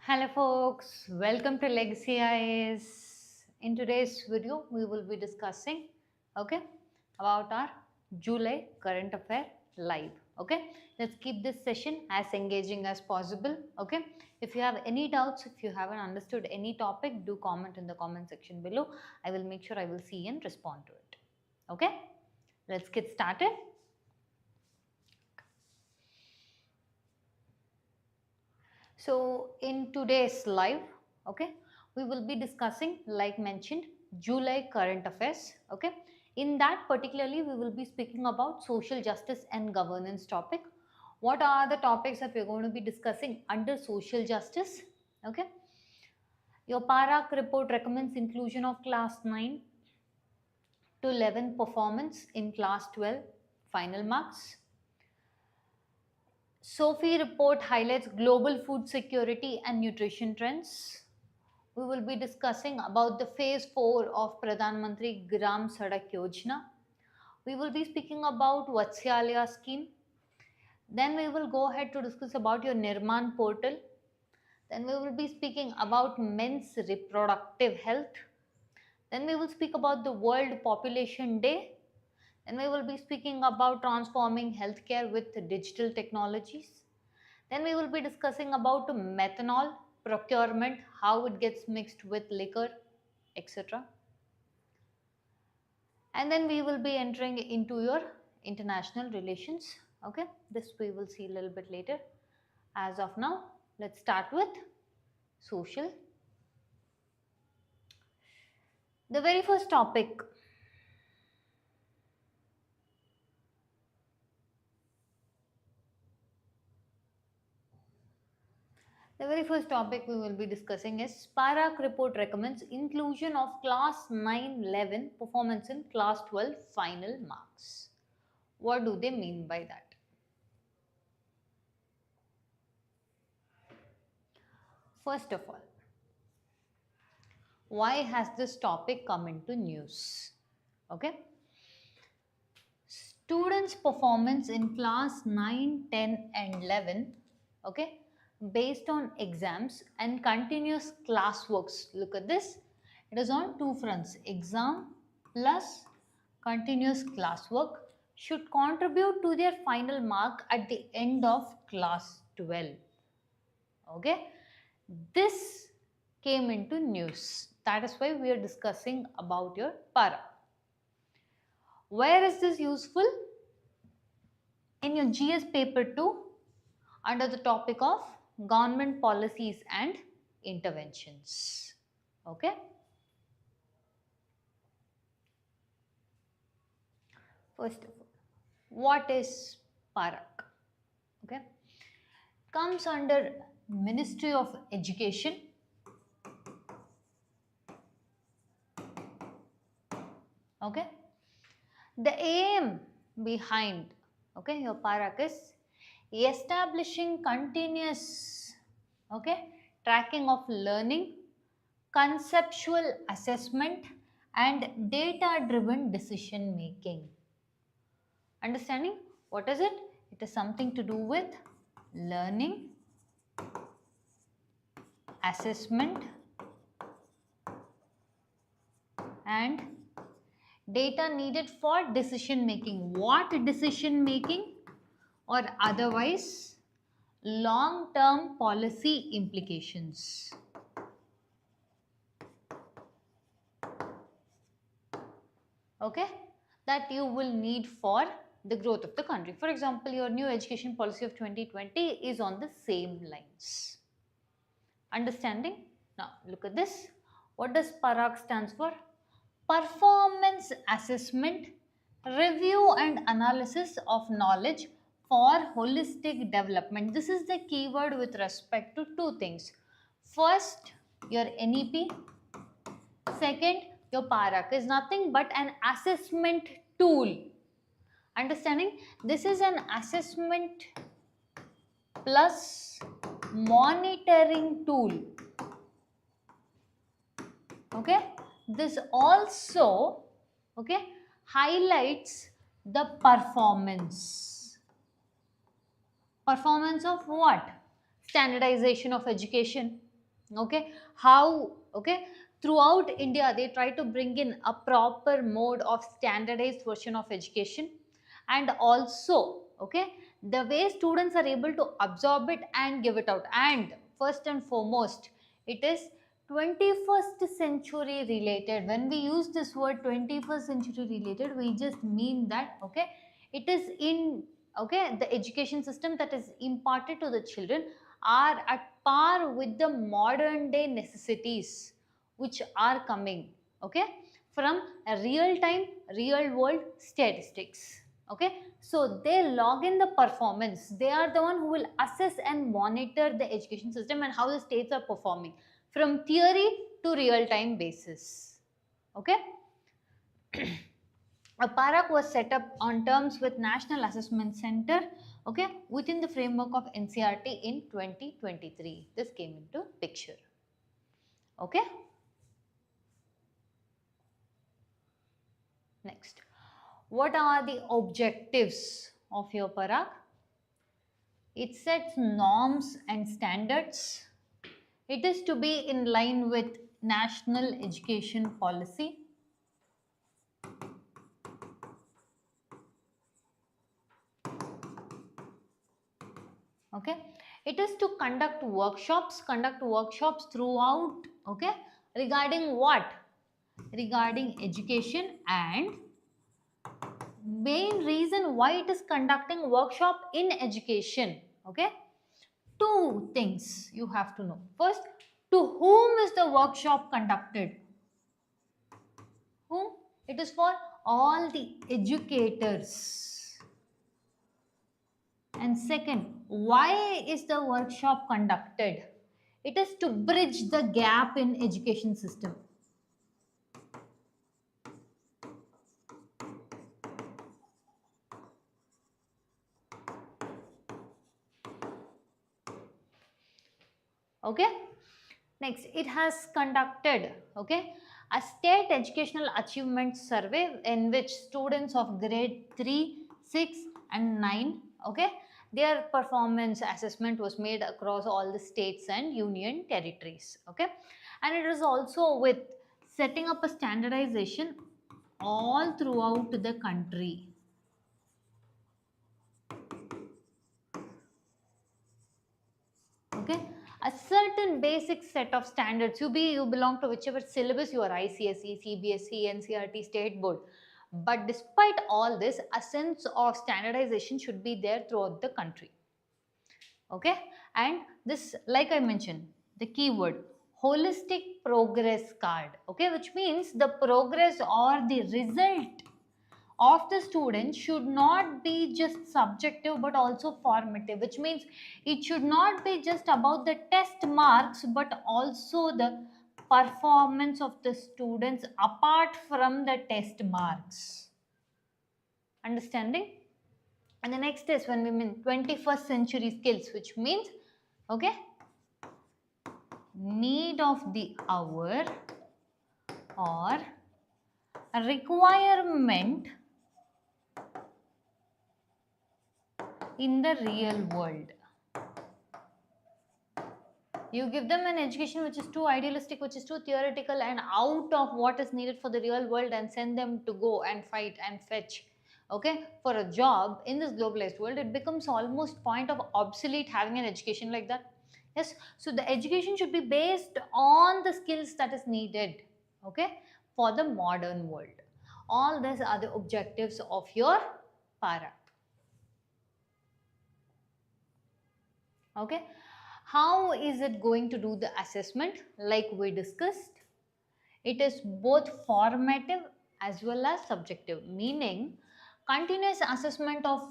Hello folks, welcome to Legacy IAS. In today's video, we will be discussing about our July current affair live. Let's keep this session as engaging as possible. If you have any doubts, if you haven't understood any topic, do comment in the comment section below. I will make sure I will see and respond to it. Okay, let's get started. So in today's live, we will be discussing, like mentioned, July current affairs. In that particularly, we will be speaking about social justice and governance topic. What are the topics that we're going to be discussing under social justice? Your PARAC report recommends inclusion of class 9 to 11 performance in class 12 final marks. SOFI report highlights global food security and nutrition trends. We will be discussing about the phase 4 of Pradhan Mantri Gram Sadak Yojana. We will be speaking about Vatsalya scheme. Then we will go ahead to discuss about your Nirman portal. Then we will be speaking about men's reproductive health. Then we will speak about the World Population Day. Then we will be speaking about transforming healthcare with digital technologies. Then we will be discussing about methanol procurement, how it gets mixed with liquor, etc. And then we will be entering into your international relations. This we will see a little bit later. As of now, let's start with social. The very first topic. The very first topic we will be discussing is PARAC report recommends inclusion of class 9-11 performance in class 12 final marks. What do they mean by that? First of all, why has this topic come into news? Students' performance in class 9, 10 and 11, based on exams and continuous classworks. Look at this. It is on two fronts. Exam plus continuous classwork should contribute to their final mark at the end of class 12. This came into news. That is why we are discussing about your para. Where is this useful? In your GS paper 2 under the topic of government policies and interventions. First of all, what is PARAC? Comes under Ministry of Education. The aim behind your PARAC is establishing continuous tracking of learning, conceptual assessment and data driven decision making. Understanding? What is it? It is something to do with learning, assessment and data needed for decision making. What decision making? Or otherwise long-term policy implications. That you will need for the growth of the country. For example, your new education policy of 2020 is on the same lines. Understanding? Now look at this. What does PARAC stands for? Performance Assessment, Review and Analysis of Knowledge for Holistic Development. This is the keyword with respect to two things. First, your NEP. Second, your PARAC is nothing but an assessment tool. Understanding? This is an assessment plus monitoring tool. This also highlights the performance. Performance of what? Standardization of education, Okay, how, okay, throughout India they try to bring in a proper mode of standardized version of education, and also, okay, the way students are able to absorb it and give it out. And first and foremost, it is 21st century related. When we use this word 21st century related, we just mean that, okay, it is in, okay, the education system that is imparted to the children are at par with the modern day necessities which are coming, okay, from a real time, real world statistics. Okay, so they log in the performance. They are the one who will assess and monitor the education system and how the states are performing from theory to real time basis. Okay. A PARAC was set up on terms with National Assessment Center, okay, within the framework of NCRT in 2023. This came into picture. Okay. Next, what are the objectives of your PARAC? It sets norms and standards. It is to be in line with national education policy. Okay, it is to conduct workshops throughout, okay, regarding what? Regarding education. And main reason why it is conducting workshop in education, okay, two things you have to know. First, to whom is the workshop conducted? Whom? It is for all the educators. And second, why is the workshop conducted? It is to bridge the gap in education system. Okay. Next, it has conducted, okay, a state educational achievement survey in which students of grade 3, 6 and 9, okay, their performance assessment was made across all the states and union territories. Okay, and it is also with setting up a standardization all throughout the country. Okay, a certain basic set of standards. You belong to whichever syllabus you are, ICSE, CBSE, NCRT, state board. But despite all this, a sense of standardization should be there throughout the country. Okay, and this, like I mentioned, the keyword holistic progress card, okay, which means the progress or the result of the student should not be just subjective but also formative, which means it should not be just about the test marks but also the performance of the students apart from the test marks. Understanding? And the next is when we mean 21st century skills, which means, okay, need of the hour or a requirement in the real world. You give them an education which is too idealistic, which is too theoretical and out of what is needed for the real world, and send them to go and fight and fetch, okay, for a job in this globalized world. It becomes almost point of obsolete having an education like that. Yes, so the education should be based on the skills that is needed, okay, for the modern world. All these are the objectives of your para. Okay, how is it going to do the assessment? Like we discussed, it is both formative as well as subjective, meaning continuous assessment of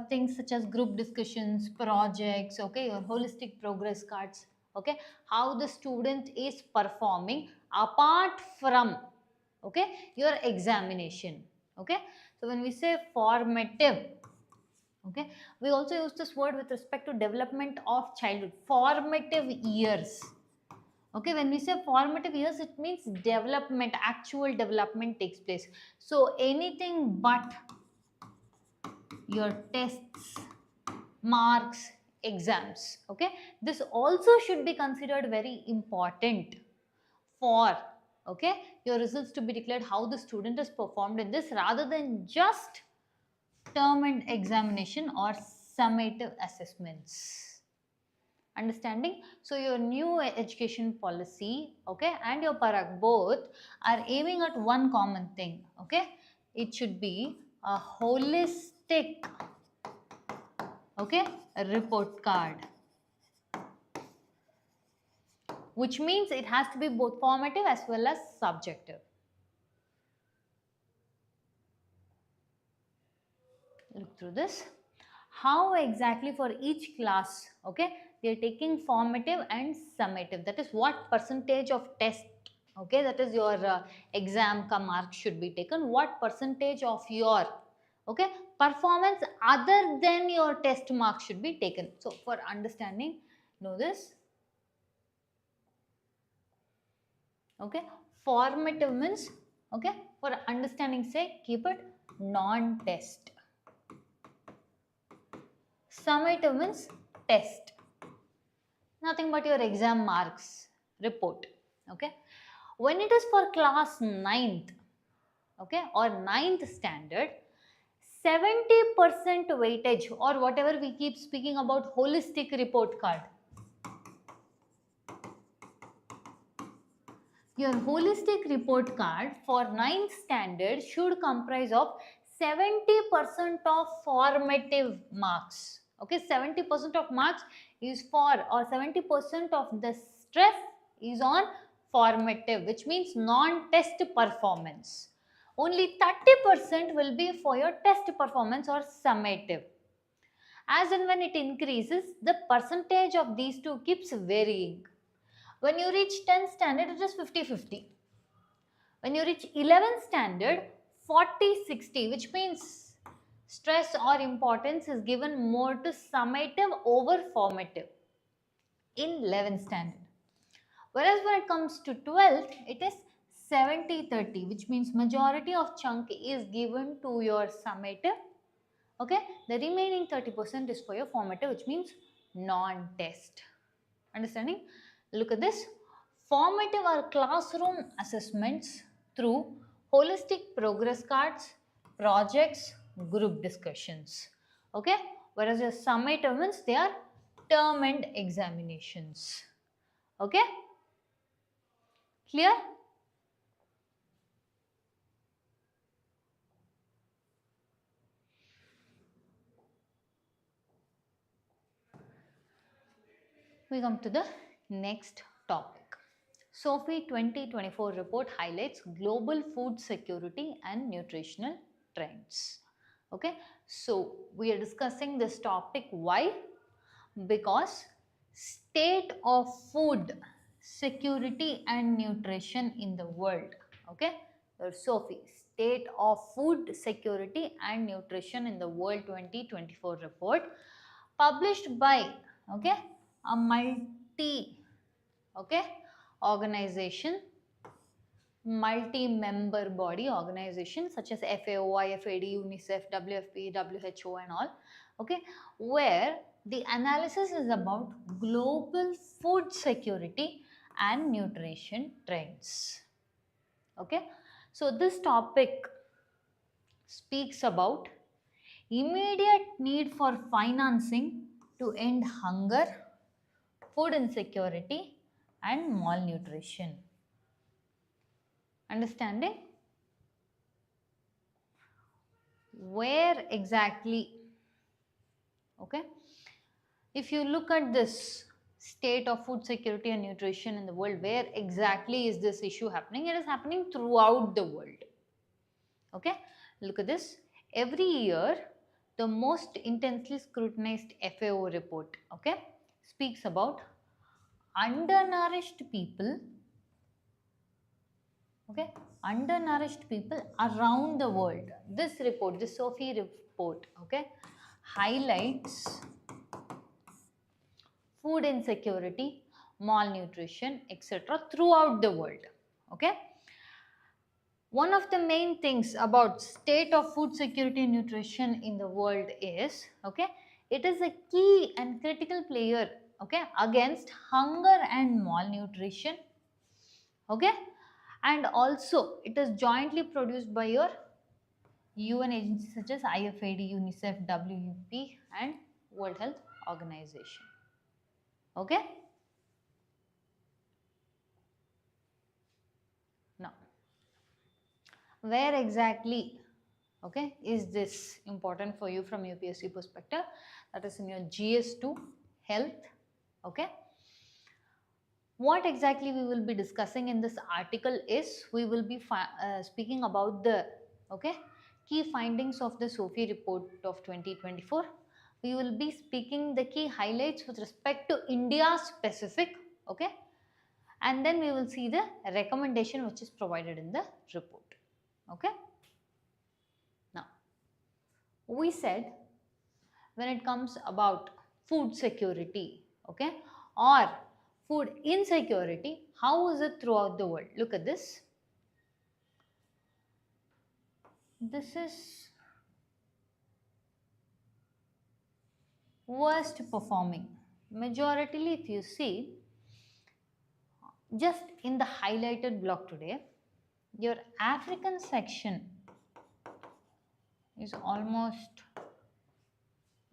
things such as group discussions, projects, okay, your holistic progress cards, okay, how the student is performing apart from, okay, your examination. Okay, so when we say formative, okay, we also use this word with respect to development of childhood, formative years. Okay, when we say formative years, it means development, actual development takes place. So anything but your tests, marks, exams. Okay, this also should be considered very important for, okay, your results to be declared, how the student has performed in this, rather than just term and examination or summative assessments. Understanding? So your new education policy, okay, and your Parag both are aiming at one common thing. Okay, it should be a holistic, okay, report card, which means it has to be both formative as well as subjective. Look through this. How exactly for each class, okay, they are taking formative and summative. That is what percentage of test, okay, that is your exam ka mark should be taken. What percentage of your, okay, performance other than your test mark should be taken. So for understanding, know this. Okay, formative means, okay, for understanding sake, keep it non-test. Summative means test, nothing but your exam marks report. Okay, when it is for class 9th, okay, or 9th standard, 70% weightage, or whatever we keep speaking about holistic report card. Your holistic report card for 9th standard should comprise of 70% of formative marks. Okay, 70% of marks is for, or 70% of the stress is on formative, which means non-test performance. Only 30% will be for your test performance or summative. As and when it increases, the percentage of these two keeps varying. When you reach 10th standard, it is 50-50. When you reach 11th standard, 40-60, which means stress or importance is given more to summative over formative in 11th standard. Whereas when it comes to 12th, it is 70-30, which means majority of chunk is given to your summative. Okay, the remaining 30% is for your formative, which means non-test. Understanding? Look at this. Formative are classroom assessments through holistic progress cards, projects, group discussions. Okay, whereas your summative means they are term and examinations. Okay, clear? We come to the next topic. SOFI 2024 report highlights global food security and nutritional trends. Okay, so we are discussing this topic. Why? Because state of food security and nutrition in the world. Okay, SOFI, state of food security and nutrition in the world 2024 report, published by, okay, a multi, okay, organization, multi-member body organization such as FAO, IFAD, UNICEF, WFP, WHO and all, okay, where the analysis is about global food security and nutrition trends. Okay, so this topic speaks about immediate need for financing to end hunger, food insecurity and malnutrition. Understanding? Where exactly, okay, if you look at this state of food security and nutrition in the world, where exactly is this issue happening? It is happening throughout the world. Okay, look at this. Every year, the most intensely scrutinized FAO report, okay, speaks about undernourished people, okay, undernourished people around the world. This report, this SOFI report, okay, highlights food insecurity, malnutrition, etc. throughout the world. Okay, one of the main things about state of food security and nutrition in the world is, okay, It is a key and critical player, okay, against hunger and malnutrition, okay, and also it is jointly produced by your UN agencies such as IFAD, UNICEF, WFP and World Health Organization, okay. Now, where exactly, okay, is this important for you from UPSC perspective? That is in your GS2 health, okay. What exactly we will be discussing in this article is we will be speaking about the, okay, key findings of the SOFI report of 2024. We will be speaking the key highlights with respect to India specific, okay, and then we will see the recommendation which is provided in the report, okay. Now, we said when it comes about food security, okay, or food insecurity, how is it throughout the world? Look at this. This is worst performing. Majority, if you see, just in the highlighted block today, your African section is almost,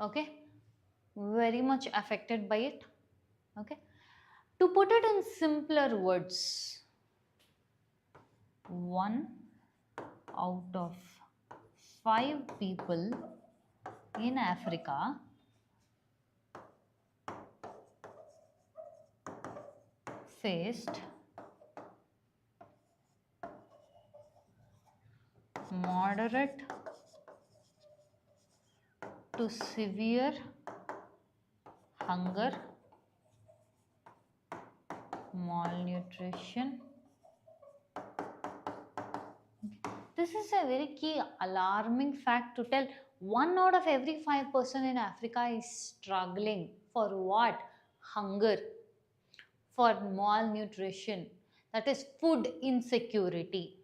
okay, very much affected by it, okay. To put it in simpler words, 1 out of 5 people in Africa faced moderate to severe hunger, malnutrition. This is a very key alarming fact to tell. 1 out of every 5 person in Africa is struggling for what? Hunger, for malnutrition, that is food insecurity,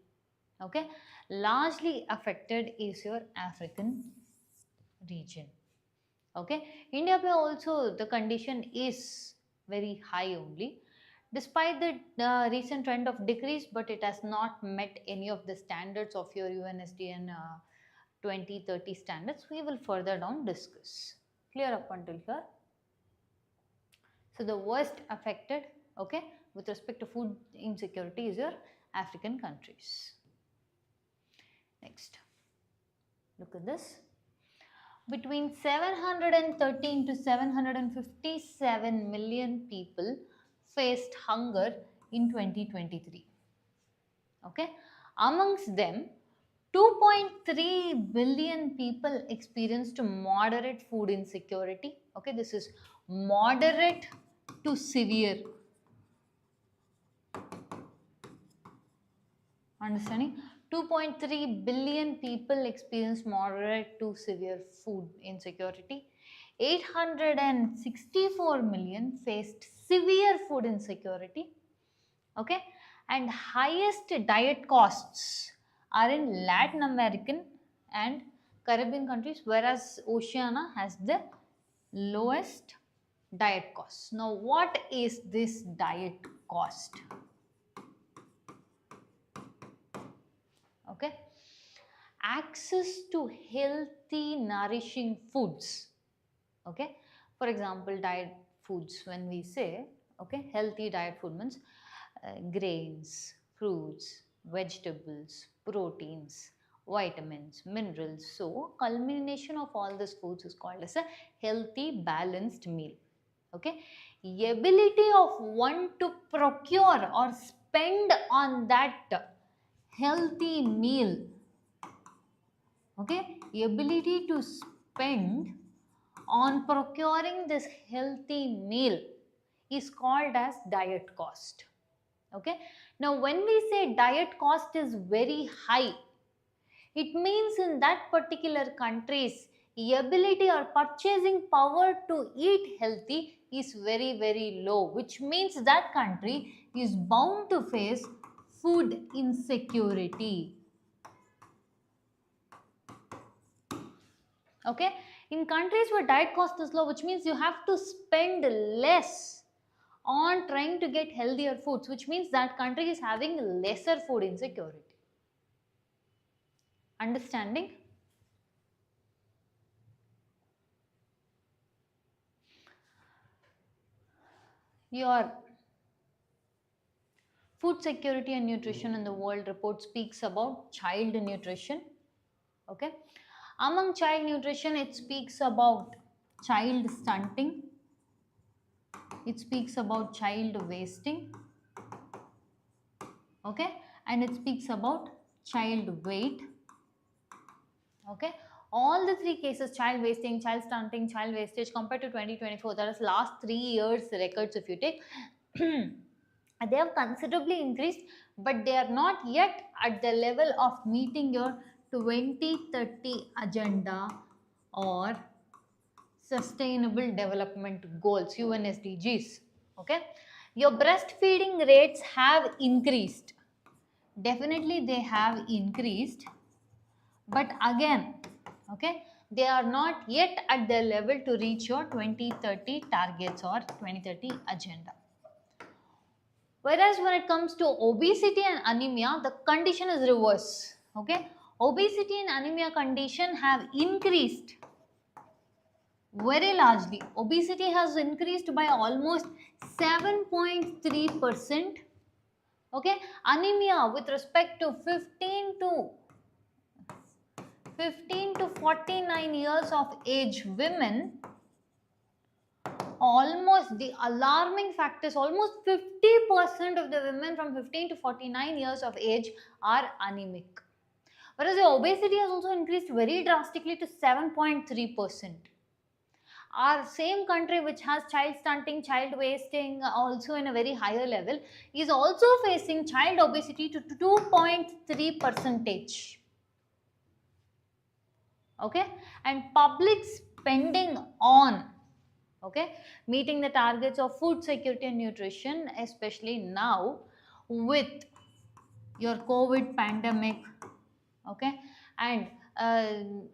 okay. Largely affected is your African region, okay. India pe also the condition is very high only, despite the recent trend of decrease, but it has not met any of the standards of your UNSDN 2030 standards. We will further down discuss. Clear up until here? So the worst affected, okay, with respect to food insecurity is your African countries. Next, look at this. Between 713 to 757 million people faced hunger in 2023. Okay, amongst them, 2.3 billion people experienced moderate food insecurity. Okay, this is moderate to severe. Understanding? 2.3 billion people experienced moderate to severe food insecurity. 864 million faced severe food insecurity. Okay, and highest diet costs are in Latin American and Caribbean countries, whereas Oceania has the lowest diet costs. Now, what is this diet cost? Okay, access to healthy nourishing foods, okay. For example, diet foods, when we say, okay, healthy diet food means grains, fruits, vegetables, proteins, vitamins, minerals. So culmination of all these foods is called as a healthy balanced meal, okay. Ability of one to procure or spend on that healthy meal, okay, ability to spend on procuring this healthy meal is called as diet cost, okay. Now when we say diet cost is very high, it means in that particular country's ability or purchasing power to eat healthy is very low, which means that country is bound to face food insecurity, okay. In countries where diet cost is low, which means you have to spend less on trying to get healthier foods, which means that country is having lesser food insecurity. Understanding? Your food security and nutrition in the world report speaks about child nutrition. Okay, among child nutrition, it speaks about child stunting, it speaks about child wasting, okay, and it speaks about child weight. Okay, all the three cases, child wasting, child stunting, child wastage, compared to 2024, that is last 3 years records if you take, they have considerably increased, but they are not yet at the level of meeting your 2030 agenda or sustainable development goals, UNSDGs. Okay, your breastfeeding rates have increased, definitely they have increased, but again, okay, they are not yet at the level to reach your 2030 targets or 2030 agenda. Whereas when it comes to obesity and anemia, the condition is reverse. Okay, obesity and anemia condition have increased very largely. Obesity has increased by almost 7.3%. Okay, anemia with respect to 15 to 49 years of age women, almost the alarming fact is almost 50% of the women from 15 to 49 years of age are anemic. Whereas the obesity has also increased very drastically to 7.3%. Our same country, which has child stunting, child wasting also in a very higher level, is also facing child obesity to 2.3%. Okay, and public spending on, okay, meeting the targets of food security and nutrition, especially now with your COVID pandemic, okay, and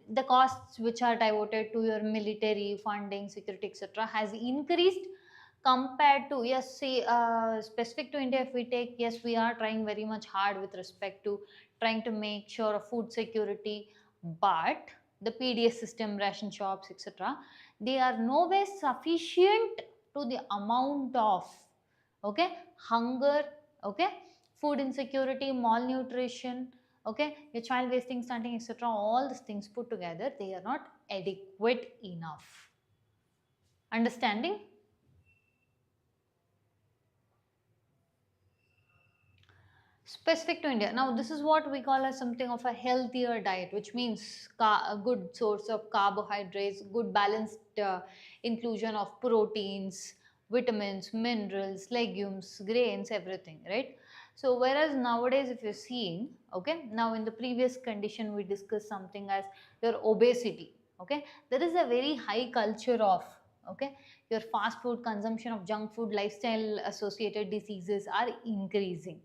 the costs which are diverted to your military funding, security, etc., has increased compared to, yes, see, specific to India, if we take, yes, we are trying very much hard with respect to trying to make sure of food security, but the PDS system, ration shops, etc., they are nowhere sufficient to the amount of, okay, hunger, okay, food insecurity, malnutrition, okay, your child wasting, stunting, etc., all these things put together, they are not adequate enough. Understanding? Specific to India. Now, this is what we call as something of a healthier diet, which means a good source of carbohydrates, good balanced inclusion of proteins, vitamins, minerals, legumes, grains, everything, right? So, whereas nowadays, if you're seeing, okay, now in the previous condition, we discussed something as your obesity, okay, there is a very high culture of, okay, your fast food consumption of junk food, lifestyle associated diseases are increasing.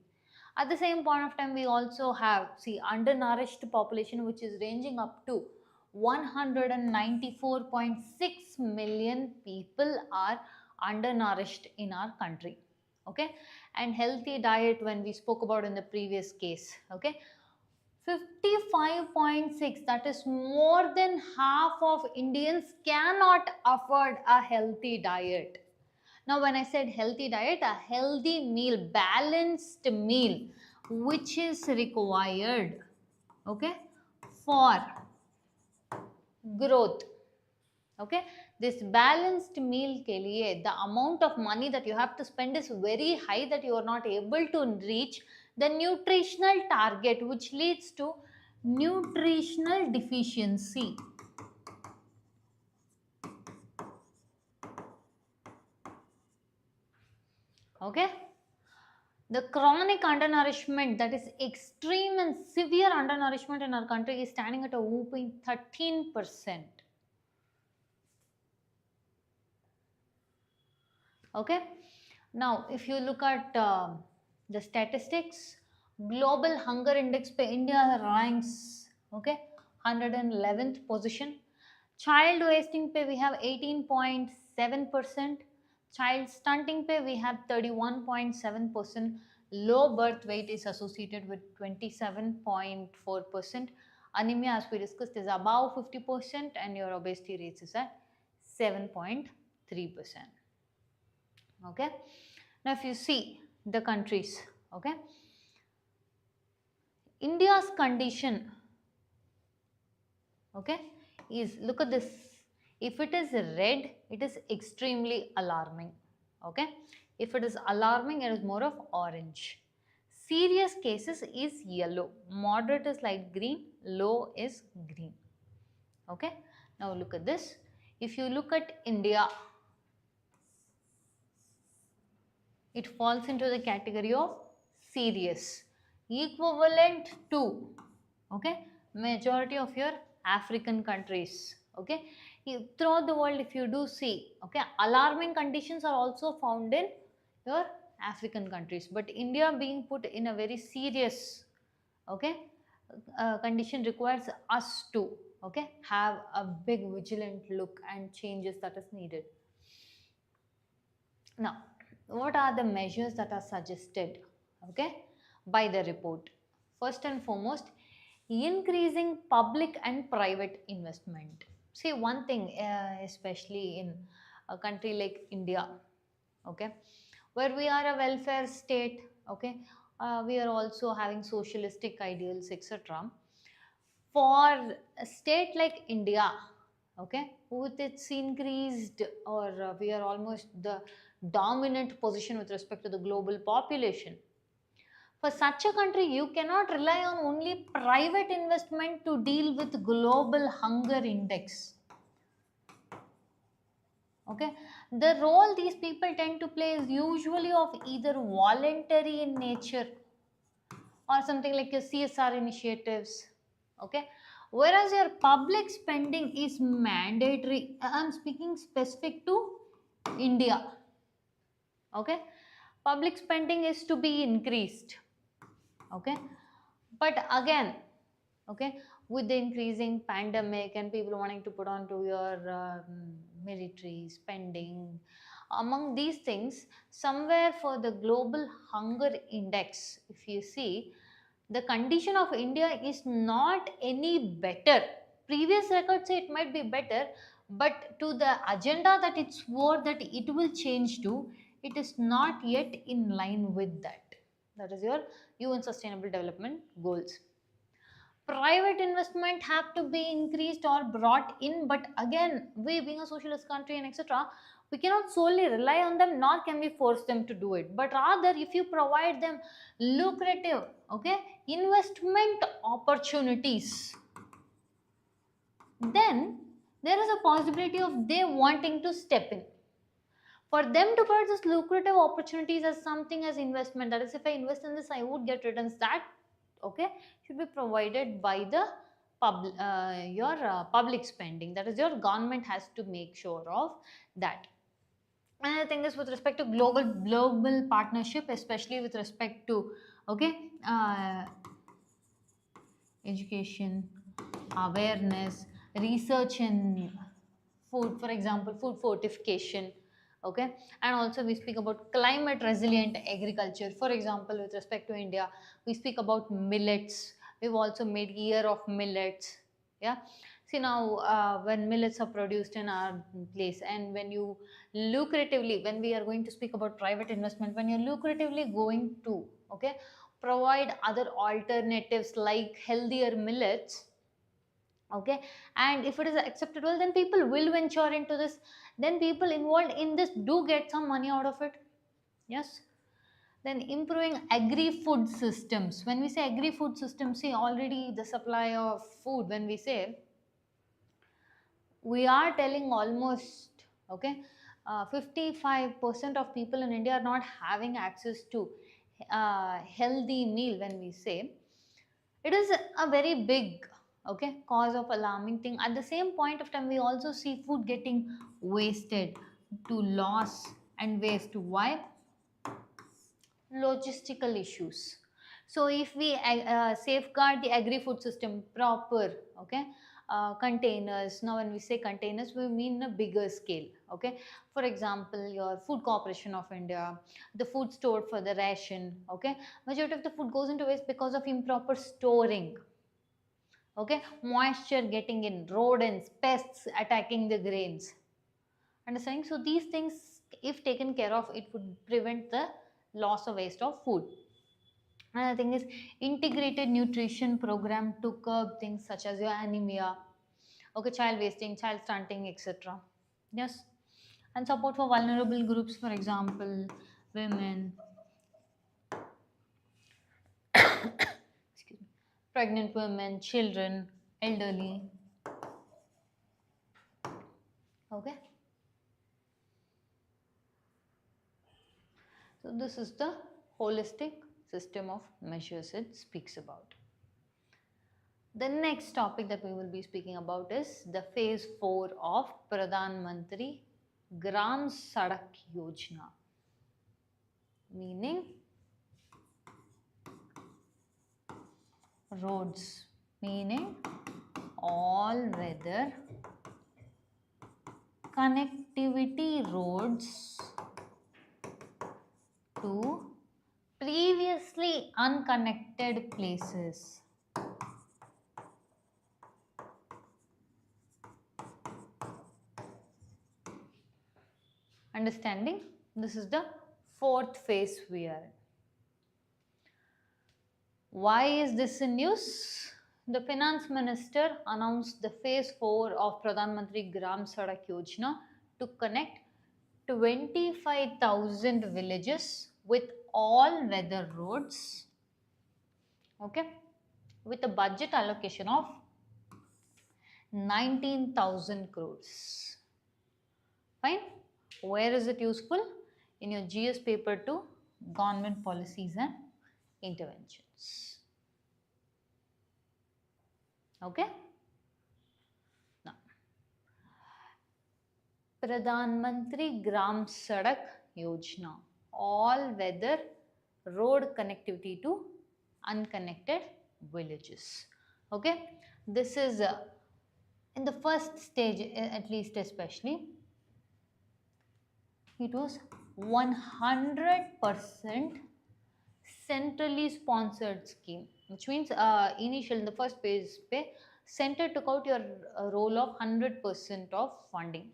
At the same point of time, we also have, see, undernourished population, which is ranging up to 194.6 million people are undernourished in our country. Okay, and healthy diet, when we spoke about in the previous case, okay, 55.6, that is more than half of Indians cannot afford a healthy diet. Now, when I said healthy diet, a healthy meal, balanced meal, which is required, okay, for growth. Okay, this balanced meal ke liye, the amount of money that you have to spend is very high, that you are not able to reach the nutritional target, which leads to nutritional deficiency. Okay, the chronic undernourishment, that is extreme and severe undernourishment in our country, is standing at a whopping 13%. Okay, now if you look at the statistics, global hunger index by India ranks, okay, 111th position. Child wasting pay, we have 18.7%. Child stunting pay, we have 31.7%. Low birth weight is associated with 27.4%. Anemia, as we discussed, is above 50%, and your obesity rates is at 7.3%. Okay. Now, if you see the countries, okay, India's condition, okay, is, look at this. If it is red, it is extremely alarming. Okay. If it is alarming, it is more of orange. Serious cases is yellow. Moderate is light green. Low is green. Okay. Now look at this. If you look at India, it falls into the category of serious, equivalent to, okay, majority of your African countries. Okay, throughout the world, if you do see, okay, alarming conditions are also found in your African countries, but India being put in a very serious, okay, condition requires us to, okay, have a big vigilant look and changes that is needed. Now, what are the measures that are suggested, okay, by the report? First and foremost, increasing public and private investment. See, one thing, especially in a country like India, okay, where we are a welfare state, okay, we are also having socialistic ideals, etc. For a state like India, okay, with its increased, or we are almost the dominant position with respect to the global population. For such a country, you cannot rely on only private investment to deal with global hunger index. Okay, the role these people tend to play is usually of either voluntary in nature or something like your CSR initiatives. Okay, whereas your public spending is mandatory. I'm speaking specific to India. Okay, public spending is to be increased. Okay, but again, okay, with the increasing pandemic and people wanting to put on to your military spending, among these things, somewhere for the global hunger index, if you see, the condition of India is not any better. Previous records say it might be better, but to the agenda that it swore that it will change to, it is not yet in line with that. That is your UN Sustainable Development Goals. Private investment have to be increased or brought in, but again, we being a socialist country and etc., we cannot solely rely on them, nor can we force them to do it, but rather if you provide them lucrative, okay, investment opportunities, then there is a possibility of they wanting to step in. For them to provide this lucrative opportunities as something as investment, that is, if I invest in this I would get returns, that, okay, should be provided by the your public spending, that is, your government has to make sure of that. Another thing is with respect to global partnership, especially with respect to, okay, education, awareness, research in food, for example, food fortification, okay, and also we speak about climate resilient agriculture. For example, with respect to India, we speak about millets. We've also made year of millets. Yeah, see now, when millets are produced in our place, and when you lucratively, when we are going to speak about private investment, when you're lucratively going to, okay, provide other alternatives like healthier millets, okay, and if it is acceptable, then people will venture into this, then people involved in this do get some money out of it. Yes. Then improving agri-food systems. When we say agri-food systems, see, already the supply of food, when we say, we are telling almost, okay, 55% of people in India are not having access to healthy meal. When we say, it is a very big, okay, cause of alarming thing. At the same point of time, we also see food getting wasted to loss and waste. Why? Logistical issues. So if we safeguard the agri-food system proper, okay, containers. Now when we say containers, we mean a bigger scale. Okay, for example, your Food Corporation of India, the food stored for the ration. Okay, majority of the food goes into waste because of improper storing. Okay, moisture getting in, rodents, pests attacking the grains. Understanding? So these things, if taken care of, it would prevent the loss or waste of food. Another thing is integrated nutrition program to curb things such as your anemia, okay, child wasting, child stunting, etc. Yes, and support for vulnerable groups, for example, women, excuse me, pregnant women, children, elderly. Okay, so this is the holistic system of measures it speaks about. The next topic that we will be speaking about is the phase 4 of Pradhan Mantri Gram Sadak Yojana, meaning roads, meaning all weather connectivity roads to previously unconnected places. Understanding? This is the fourth phase we are in. Why is this in news? The finance minister announced the phase 4 of Pradhan Mantri Gram Sadak Yojana to connect 25,000 villages with all weather roads, okay, with a budget allocation of 19,000 crores. Fine. Where is it useful? In your GS paper 2, government policies and interventions. Okay. Now, Pradhan Mantri Gram Sadak Yojana, all weather road connectivity to unconnected villages. Okay, this is in the first stage, at least especially, it was 100% centrally sponsored scheme, which means initial in the first phase, center took out your role of 100% of funding.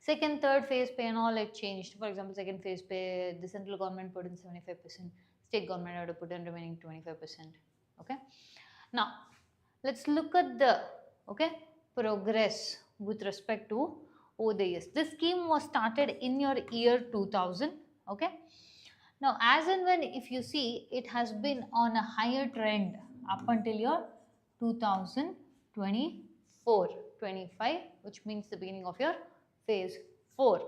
Second, third phase pay and all it changed. For example, second phase pay, the central government put in 75%, state government had to put in remaining 25%. Okay. Now, let's look at the progress with respect to over the years. This scheme was started in your year 2000. Okay. Now, as and when, if you see, it has been on a higher trend up until your 2024, 25, which means the beginning of your phase 4.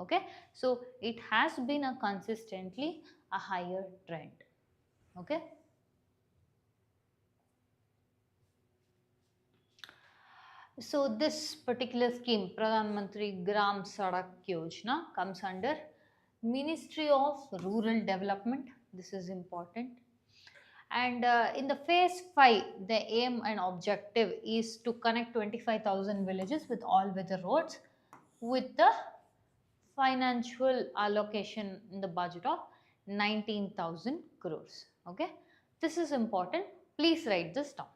Okay, so it has been a consistently a higher trend. Okay, so this particular scheme, Pradhan Mantri Gram Sadak Yojana, comes under Ministry of Rural Development. This is important. And in the phase 5, the aim and objective is to connect 25,000 villages with all weather roads with the financial allocation in the budget of 19,000 crores. Okay, this is important. Please write this down.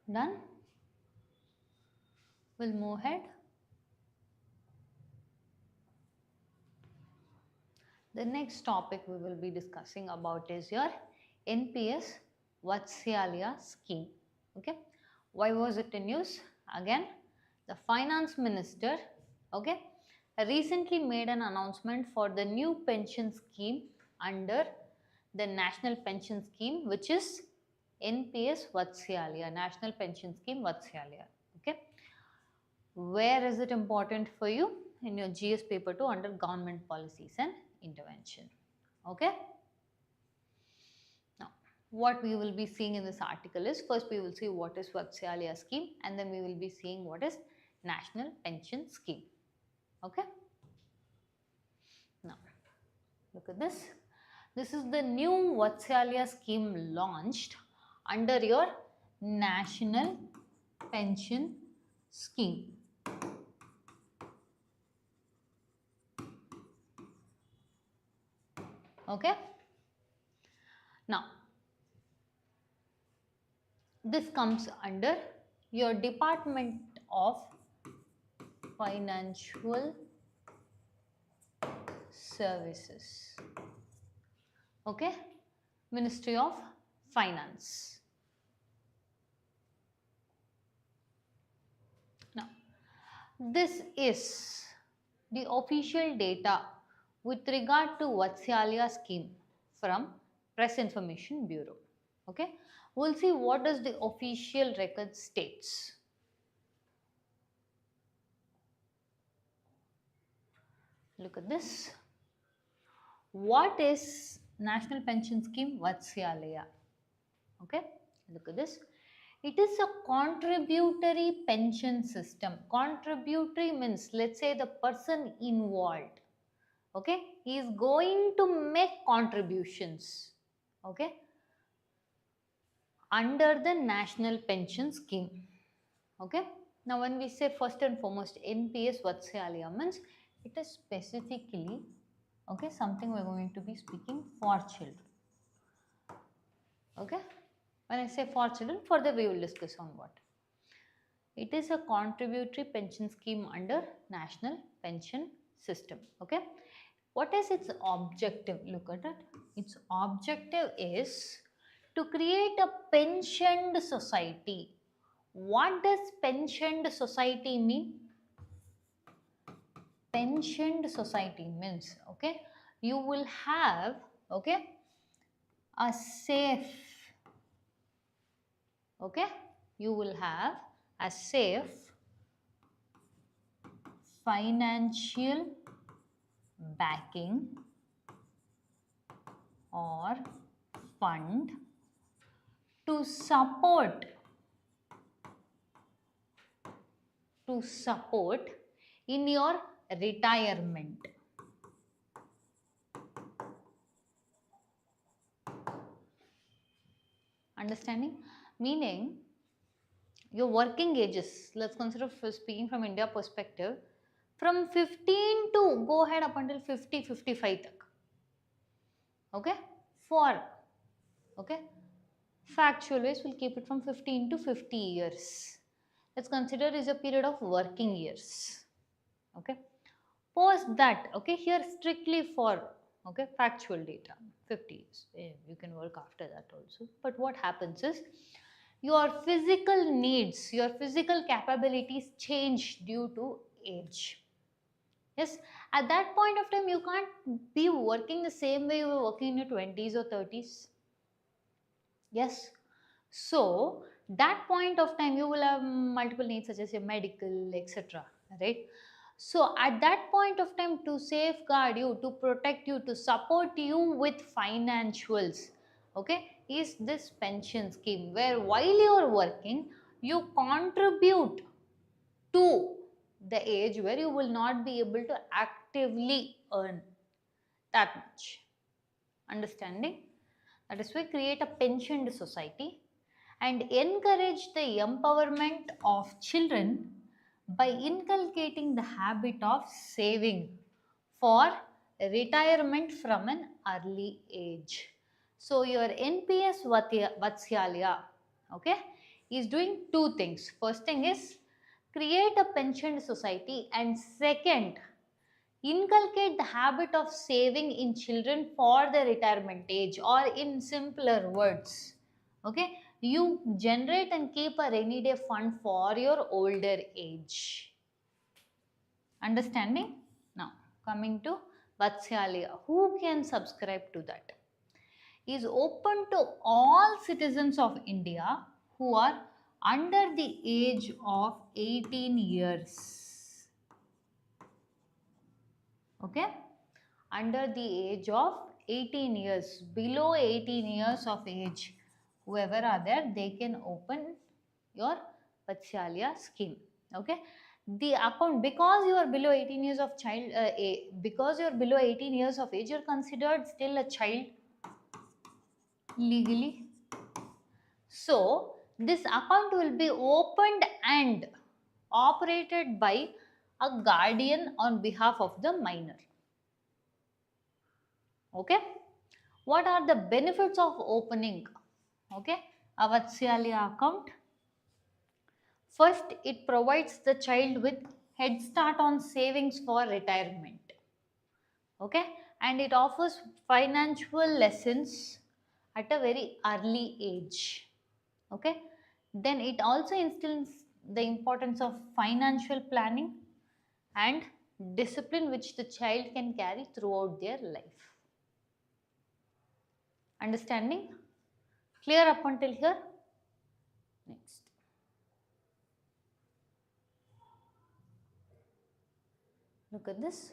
Done? We'll move ahead. The next topic we will be discussing about is your NPS Vatsalya scheme. Okay, why was it in news? Again, the finance minister, okay, recently made an announcement for the new pension scheme under the national pension scheme, which is NPS Vatsalya, National Pension Scheme Vatsalya. Okay, Where is it important for you? In your GS paper 2 under government policies and intervention. Okay. Now, what we will be seeing in this article is, first we will see what is Vatsalya scheme, and then we will be seeing what is national pension scheme. Okay. Now, look at this. This is the new Vatsalya scheme launched under your national pension scheme. Okay. Now, this comes under your Department of Financial Services. Okay, Ministry of Finance. Now, this is the official data with regard to Vatsalya scheme from Press Information Bureau. Okay, we'll see what does the official record states. Look at this. What is National Pension Scheme Vatsalya? Okay, look at this. It is a contributory pension system. Contributory means, let's say the person involved, okay, he is going to make contributions, okay, under the National Pension Scheme. Okay, now when we say first and foremost NPS Vatsalya means it is specifically, okay, something we're going to be speaking for children. Okay, when I say for children, further we will discuss on what. It is a contributory pension scheme under National Pension System. Okay, what is its objective? Look at it. Its objective is to create a pensioned society. What does pensioned society mean? Pensioned society means, okay, you will have, okay, a safe, okay, you will have a safe financial backing or fund to support in your retirement. Understanding? Meaning your working ages, let's consider speaking from India perspective, from 15 to go ahead up until 50, 55 tak. Okay, for, okay, factual ways we'll keep it from 15 to 50 years. Let's consider is a period of working years. Okay, post that, okay, here strictly for, okay, factual data 50 years. You can work after that also, but what happens is your physical needs, your physical capabilities change due to age. Yes, at that point of time you can't be working the same way you were working in your 20s or 30s. Yes, so that point of time you will have multiple needs such as your medical, etc. Right? So at that point of time, to safeguard you, to protect you, to support you with financials, okay, is this pension scheme where while you are working, you contribute to the age where you will not be able to actively earn that much. Understanding? That is why create a pensioned society and encourage the empowerment of children by inculcating the habit of saving for retirement from an early age. So your NPS Vatsalya, okay, is doing two things. First thing is create a pensioned society, and second, inculcate the habit of saving in children for the retirement age, or in simpler words, okay, you generate and keep a rainy day fund for your older age. Understanding? Now coming to Vatsalya, who can subscribe to that? Is open to all citizens of India who are under the age of 18 years. Okay, under the age of 18 years, below 18 years of age, whoever are there, they can open your Vatsalya scheme. Okay, the account, because you are below 18 years of child, because you are below 18 years of age, you are considered still a child legally. So this account will be opened and operated by a guardian on behalf of the minor. Okay, what are the benefits of opening, okay, a Vatsalya account? First, it provides the child with head start on savings for retirement. Okay, and it offers financial lessons at a very early age. Okay, then it also instills the importance of financial planning and discipline which the child can carry throughout their life. Understanding? Clear up until here? Next. Look at this.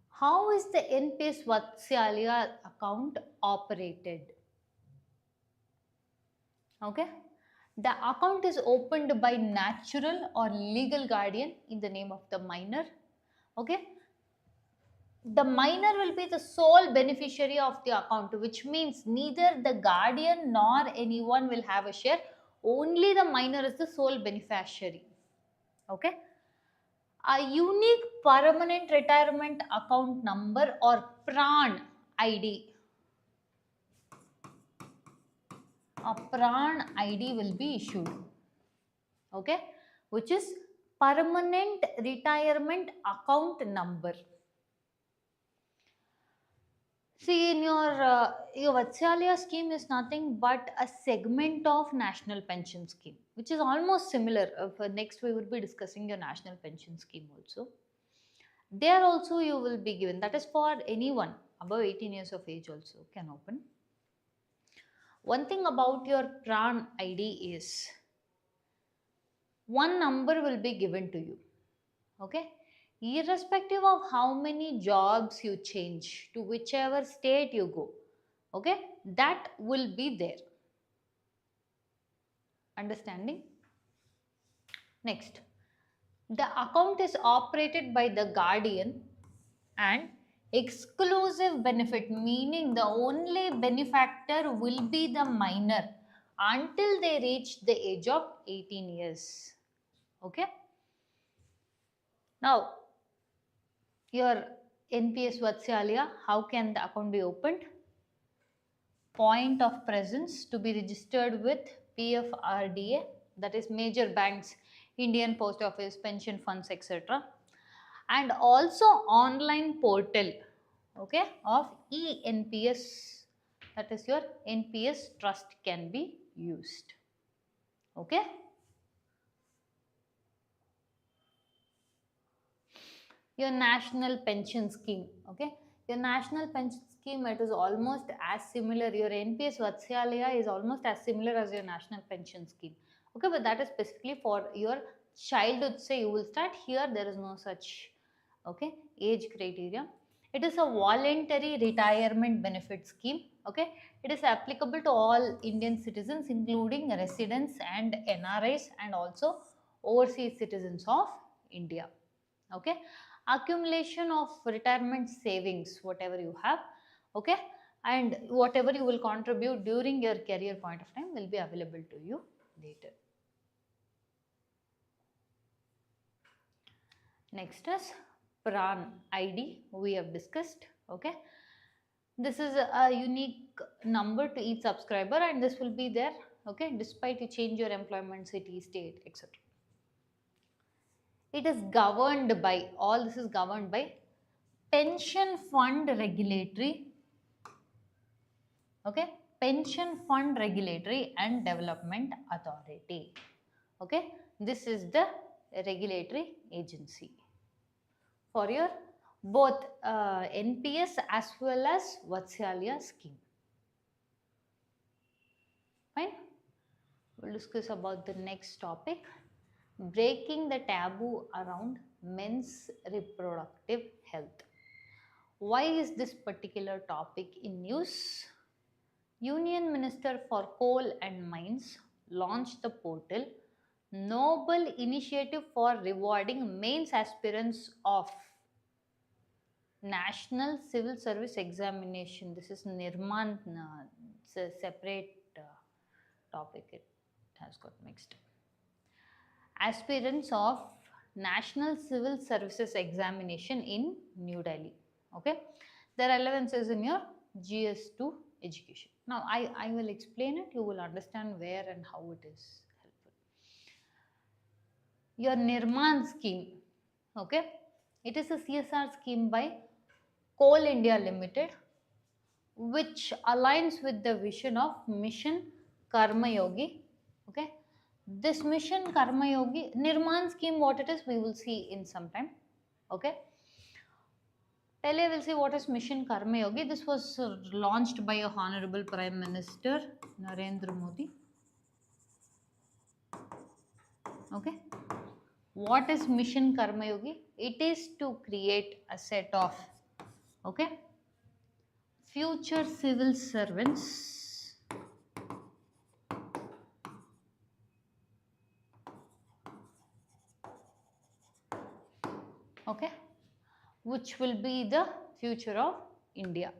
How is the NPS Vatsalya account operated? Okay. The account is opened by natural or legal guardian in the name of the minor. Okay. The minor will be the sole beneficiary of the account, which means neither the guardian nor anyone will have a share. Only the minor is the sole beneficiary. Okay. A unique permanent retirement account number or PRAN ID. A PRAN ID will be issued. Okay, which is permanent retirement account number. See, in your Vatsalya scheme is nothing but a segment of national pension scheme, which is almost similar. Next, we will be discussing your national pension scheme also. There also you will be given, that is for anyone above 18 years of age also can open. One thing about your PRAN ID is one number will be given to you. Okay, irrespective of how many jobs you change, to whichever state you go, okay, that will be there. Understanding? Next, the account is operated by the guardian and exclusive benefit, meaning the only benefactor will be the minor until they reach the age of 18 years. Okay, now your NPS Vatsalya, how can the account be opened? Point of presence to be registered with PFRDA, that is major banks, Indian Post Office, pension funds, etc. And also online portal, okay, of eNPS, that is your NPS trust can be used. Okay. Your national pension scheme, okay, your national pension scheme, it is almost as similar, your NPS Vatsalya is almost as similar as your national pension scheme. Okay, but that is specifically for your childhood, say you will start here, there is no such, okay, age criteria. It is a voluntary retirement benefit scheme. Okay, it is applicable to all Indian citizens including residents and NRIs and also overseas citizens of India. Okay, accumulation of retirement savings, whatever you have, okay, and whatever you will contribute during your career point of time will be available to you later. Next is PRAN ID, we have discussed. Okay, this is a unique number to each subscriber and this will be there, okay, despite you change your employment, city, state, etc. It is governed by, all this is governed by Pension Fund Regulatory, okay, Pension Fund Regulatory and Development Authority. Okay, this is the regulatory agency for your both NPS as well as Vatsalya scheme. Fine. We'll discuss about the next topic, breaking the taboo around men's reproductive health. Why is this particular topic in news? Union Minister for Coal and Mines launched the portal Noble Initiative for Rewarding Mains Aspirants of National Civil Service Examination. This is Nirman, it's a separate topic, it has got mixed. Aspirants of National Civil Services Examination in New Delhi. Okay, the relevance is in your GS2 education. Now I will explain it, you will understand where and how it is helpful. Your Nirman scheme, okay, it is a CSR scheme by Coal India Limited, which aligns with the vision of Mission Karma Yogi. Okay, this Mission Karma Yogi Nirman scheme, what it is, we will see in some time. Okay, Pele will see what is Mission Karma Yogi. This was launched by a Honorable Prime Minister Narendra Modi. Okay, what is Mission Karma Yogi? It is to create a set of, okay, future civil servants, okay, which will be the future of India.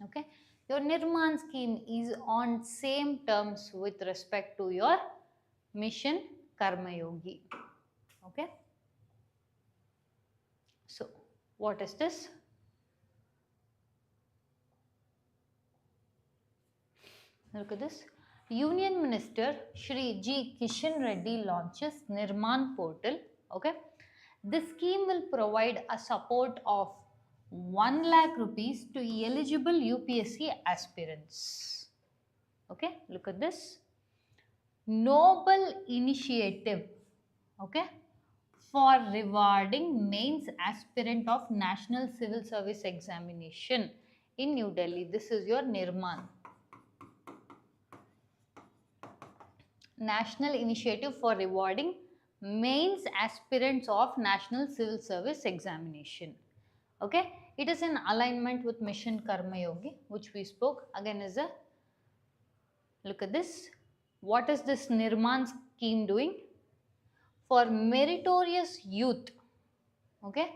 Okay, your Nirman scheme is on same terms with respect to your Mission Karma Yogi. Okay, so what is this? Look at this. Union Minister Shri G. Kishan Reddy launches Nirman portal. Okay, this scheme will provide a support of 1 lakh rupees to eligible UPSC aspirants. Okay, look at this. Noble initiative, okay, for rewarding mains aspirant of National Civil Service Examination in New Delhi. This is your Nirman. National Initiative for Rewarding Mains Aspirants of National Civil Service Examination. Okay, it is in alignment with Mission Karma Yogi, which we spoke. Again is a, look at this. What is this Nirman scheme doing? For meritorious youth. Okay,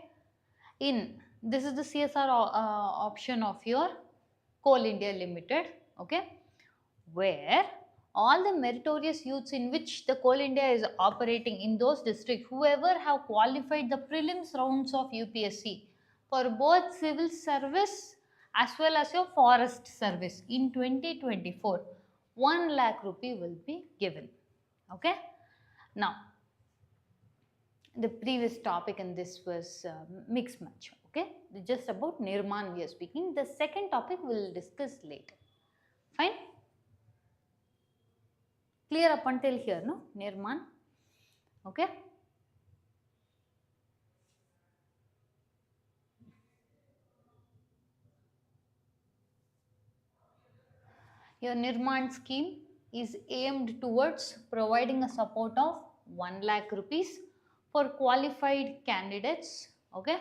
this is the CSR option of your Coal India Limited. Okay, where all the meritorious youths in which the Coal India is operating in those districts, whoever have qualified the prelims rounds of UPSC for both civil service as well as your forest service in 2024, 1 lakh rupee will be given. Okay, now the previous topic in this was mixed match. Okay, just about Nirman we are speaking. The second topic we will discuss later. Fine. Clear up until here, no? Nirman. Okay. Your Nirman scheme is aimed towards providing a support of 1 lakh rupees for qualified candidates, okay,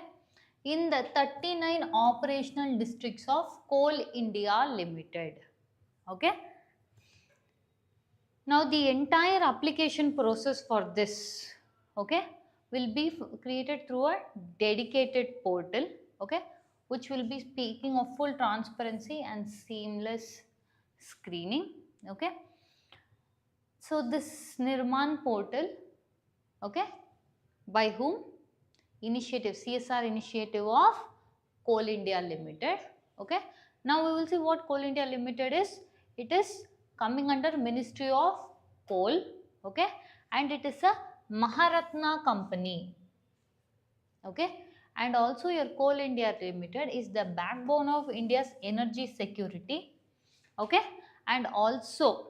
in the 39 operational districts of Coal India Limited. Okay. Now the entire application process for this, okay, will be created through a dedicated portal, okay, which will be speaking of full transparency and seamless screening. Okay, so this Nirman portal, okay, by whom? Initiative, CSR initiative of Coal India Limited. Okay, now we will see what Coal India Limited is. It is coming under Ministry of Coal, okay, and it is a Maharatna company. Okay, and also your Coal India Limited is the backbone of India's energy security. Okay, and also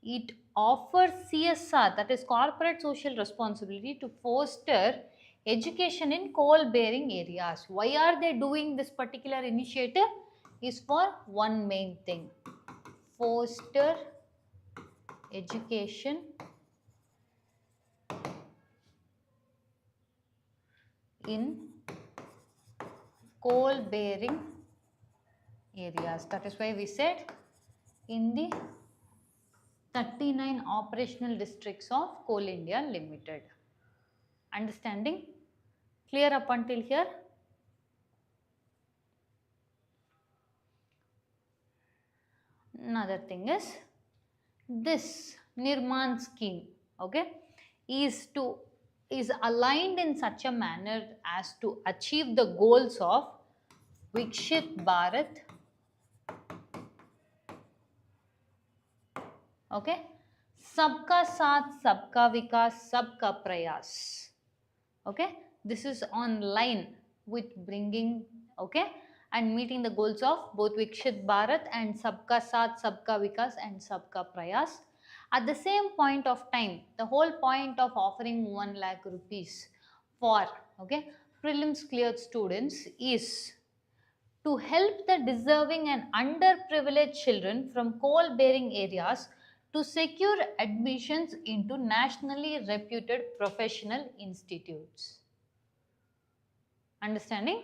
it offers CSR, that is corporate social responsibility, to foster education in coal bearing areas. Why are they doing this particular initiative? Is for one main thing, foster education in coal bearing areas. That is why we said in the 39 operational districts of Coal India Limited. Understanding? Clear up until here? Another thing is this Nirman scheme, okay, is aligned in such a manner as to achieve the goals of Vikshit Bharat, okay, Sabka Saath, Sabka Vikas, Sabka Prayas. Okay, this is on line with bringing, okay, and meeting the goals of both Vikshit Bharat and Sabka Saath, Sabka Vikas and Sabka Prayas. At the same point of time, the whole point of offering 1 lakh rupees for, okay, prelims cleared students is to help the deserving and underprivileged children from coal bearing areas to secure admissions into nationally reputed professional institutes. Understanding?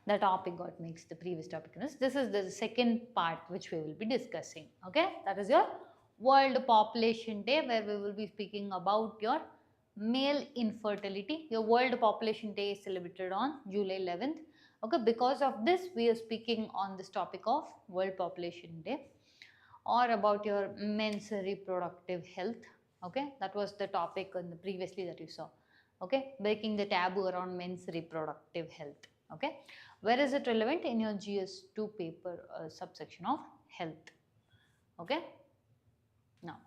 The topic got mixed, the previous topic is. This is the second part which we will be discussing. Okay, that is your World Population Day, where we will be speaking about your male infertility. Your World Population Day is celebrated on July 11th. Okay, because of this, we are speaking on this topic of World Population Day, or about your men's reproductive health. Okay, that was the topic in the previously that you saw. Okay, breaking the taboo around men's reproductive health. Okay, where is it relevant? In your GS2 paper subsection of health. Okay, now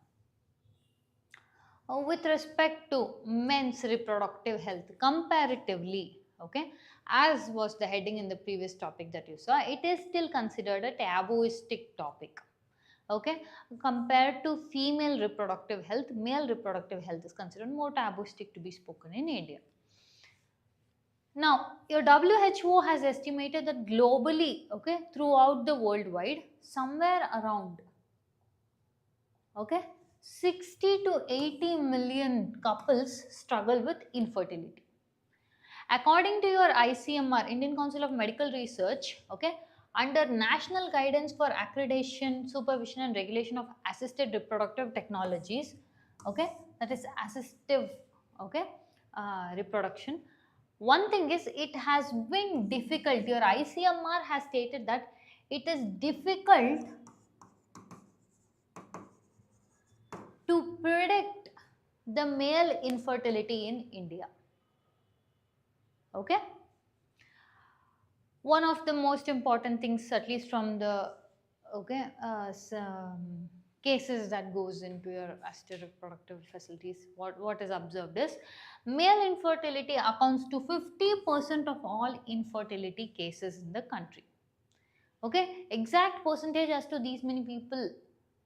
with respect to men's reproductive health comparatively, okay, as was the heading in the previous topic that you saw, it is still considered a tabooistic topic. Okay, compared to female reproductive health, male reproductive health is considered more tabooistic to be spoken in India. Now, your WHO has estimated that globally, okay, throughout the worldwide, somewhere around, okay, 60 to 80 million couples struggle with infertility. According to your ICMR, Indian Council of Medical Research, okay, under National Guidance for Accreditation, Supervision and Regulation of Assisted Reproductive Technologies, okay, that is assistive, okay, reproduction. One thing is, it has been difficult. Your ICMR has stated that it is difficult to predict the male infertility in India. Okay. One of the most important things, at least from the cases that goes into your assisted reproductive facilities, what is observed is male infertility accounts to 50% of all infertility cases in the country. Okay, exact percentage as to these many people,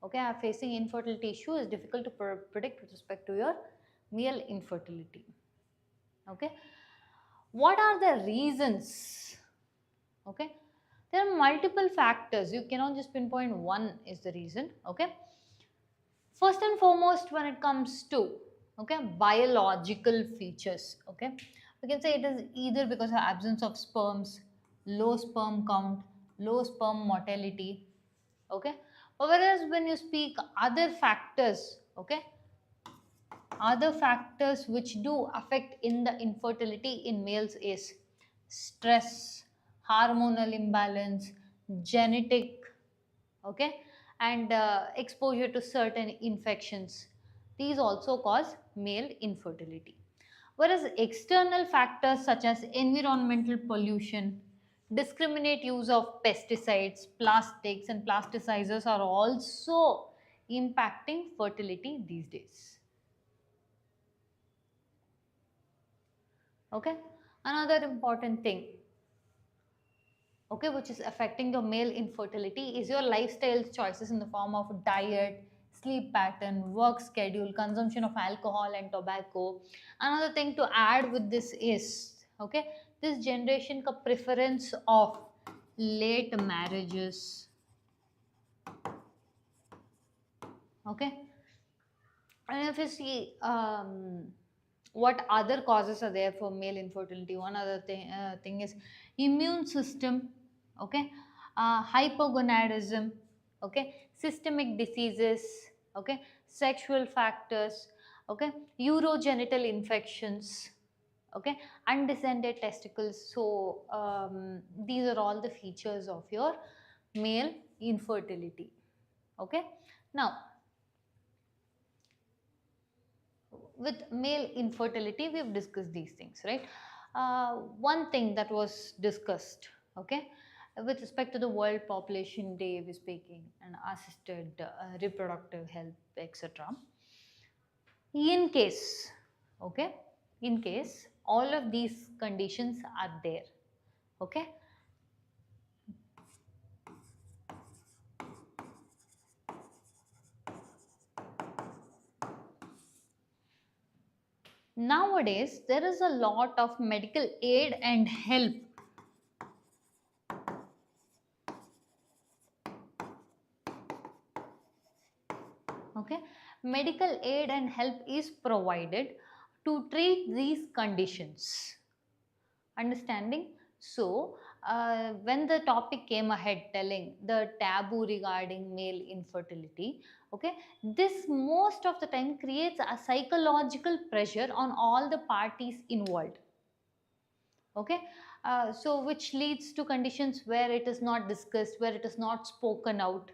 okay, are facing infertility issue is difficult to predict with respect to your male infertility. Okay, what are the reasons? Okay, there are multiple factors. You cannot just pinpoint one is the reason. Okay, first and foremost, when it comes to, okay, biological features, okay, we can say it is either because of absence of sperms, low sperm count, low sperm mortality. Okay, whereas when you speak other factors, okay, other factors which do affect in the infertility in males is stress, hormonal imbalance, genetic, okay, and exposure to certain infections. These also cause male infertility. Whereas external factors such as environmental pollution, discriminate use of pesticides, plastics and plasticizers are also impacting fertility these days. Okay, another important thing, okay, which is affecting your male infertility is your lifestyle choices in the form of diet, sleep pattern, work schedule, consumption of alcohol and tobacco. Another thing to add with this is, okay, this generation का preference of late marriages. Okay, and if you see what other causes are there for male infertility, one other thing is immune system. Okay, hypogonadism. Okay, systemic diseases. Okay, sexual factors. Okay, urogenital infections. Okay, undescended testicles. So these are all the features of your male infertility. Okay, now with male infertility we've discussed these things, right? One thing that was discussed, okay, with respect to the world population day we're speaking and assisted reproductive health, etc. In case, okay, in case all of these conditions are there, okay, nowadays there is a lot of medical aid and help. Okay, medical aid and help is provided to treat these conditions, understanding. So when the topic came ahead telling the taboo regarding male infertility, okay, this most of the time creates a psychological pressure on all the parties involved. Okay, so which leads to conditions where it is not discussed, where it is not spoken out.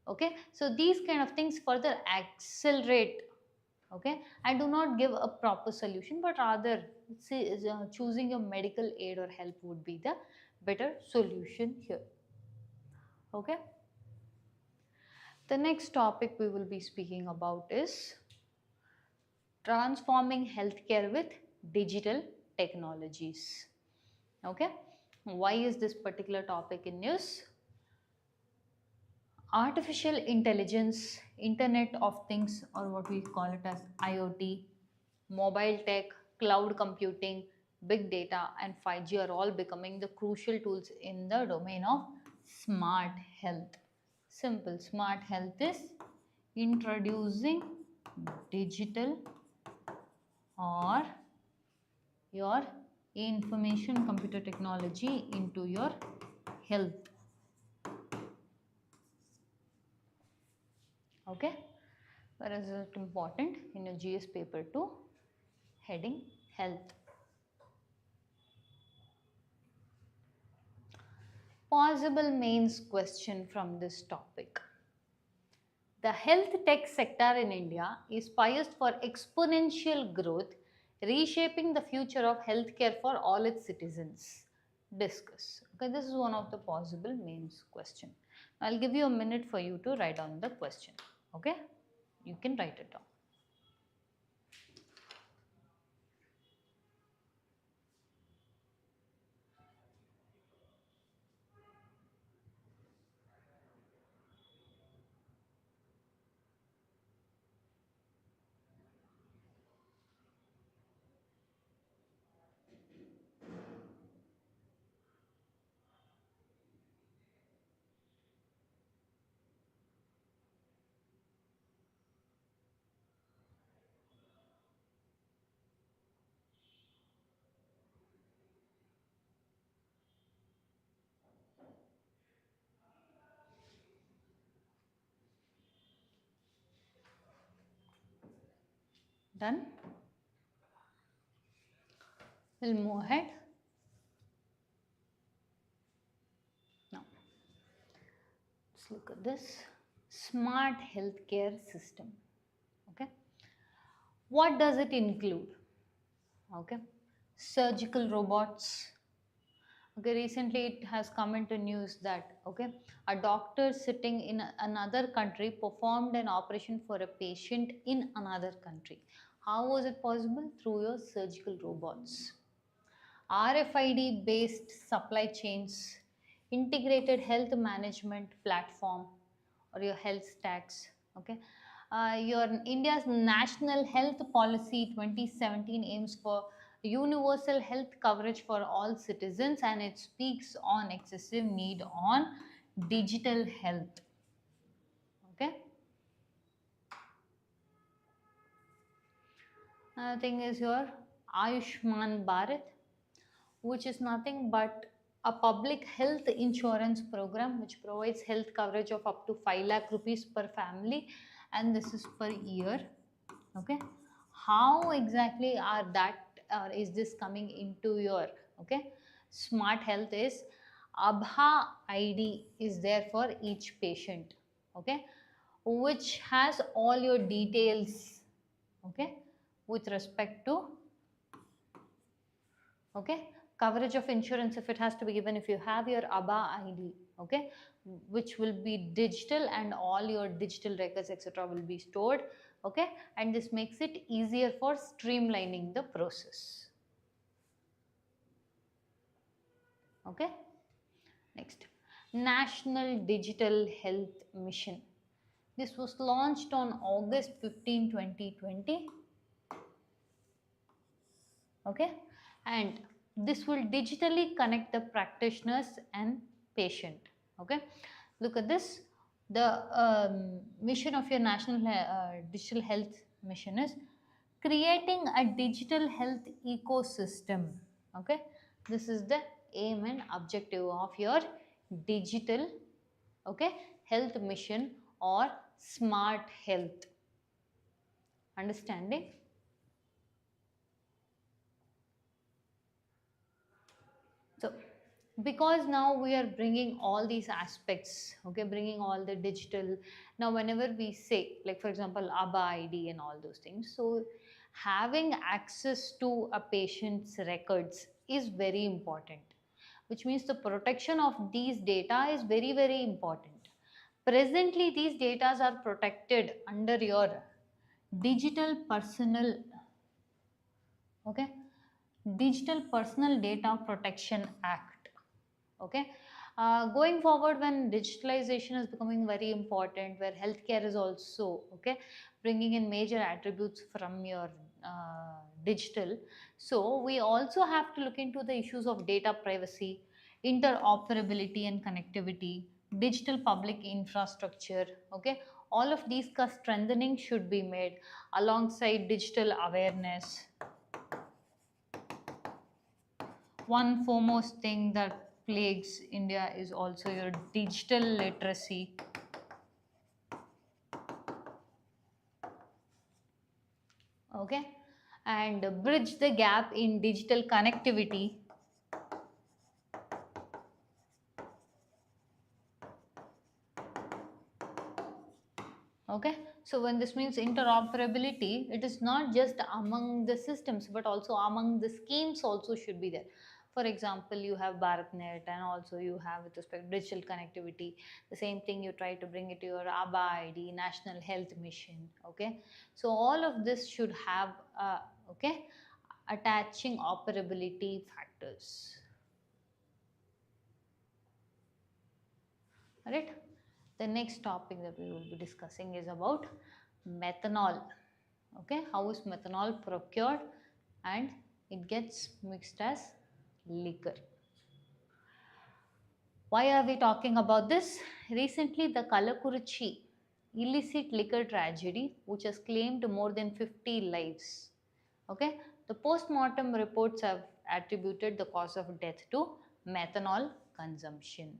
Okay, so these kind of things further accelerate. Okay, I do not give a proper solution, but rather choosing your medical aid or help would be the better solution here. Okay, the next topic we will be speaking about is transforming healthcare with digital technologies. Okay, why is this particular topic in news? Artificial intelligence, Internet of Things, or what we call it as IoT, mobile tech, cloud computing, big data, and 5G are all becoming the crucial tools in the domain of smart health. Simple, smart health is introducing digital or your information computer technology into your health. Okay, where is it important in your GS paper 2 heading health. Possible mains question from this topic. The health tech sector in India is poised for exponential growth, reshaping the future of healthcare for all its citizens. Discuss. Okay, this is one of the possible mains question. I'll give you a minute for you to write down the question. Okay, you can write it down. Done? We'll move ahead. Now, let's look at this smart healthcare system. Okay, what does it include? Okay, surgical robots. Okay, recently it has come into news that, okay, a doctor sitting in another country performed an operation for a patient in another country. How was it possible? Through your surgical robots. RFID based supply chains, integrated health management platform, or your health stacks. Okay, your India's National Health Policy 2017 aims for universal health coverage for all citizens, and it speaks on excessive need on digital health. Okay. Another thing is your Ayushman Bharat, which is nothing but a public health insurance program which provides health coverage of up to 5 lakh rupees per family, and this is per year. Okay, how exactly are that is this coming into your smart health is Abha ID is there for each patient, okay, which has all your details, okay, with respect to coverage of insurance. If it has to be given, if you have your ABA ID, okay, which will be digital and all your digital records etc will be stored, okay, and this makes it easier for streamlining the process. Okay, next, National Digital Health Mission. This was launched on August 15, 2020. Okay, and this will digitally connect the practitioners and patient. Okay, look at this. The mission of your national digital health mission is creating a digital health ecosystem. Okay, this is the aim and objective of your digital health mission or smart health. Understanding? So because now we are bringing all these aspects, okay, bringing all the digital, now whenever we say, like for example ABA ID and all those things, so having access to a patient's records is very important, which means the protection of these data is very, very important. Presently these data are protected under your digital personal, okay, Digital Personal Data Protection Act. Okay, going forward, when digitalization is becoming very important, where healthcare is also bringing in major attributes from your digital, so we also have to look into the issues of data privacy, interoperability and connectivity, digital public infrastructure. Okay, all of these strengthening should be made alongside digital awareness. One foremost thing that plagues India is also your digital literacy. Okay, and bridge the gap in digital connectivity. Okay, so when this means interoperability, it is not just among the systems but also among the schemes also should be there. For example, you have BharatNet and also you have with respect to digital connectivity. The same thing you try to bring it to your ABA ID, National Health Mission. Okay, so all of this should have attaching operability factors. Alright. The next topic that we will be discussing is about methanol. Okay, how is methanol procured and it gets mixed as liquor. Why are we talking about this? Recently, the Kalakuruchi illicit liquor tragedy, which has claimed more than 50 lives. Okay, the post-mortem reports have attributed the cause of death to methanol consumption.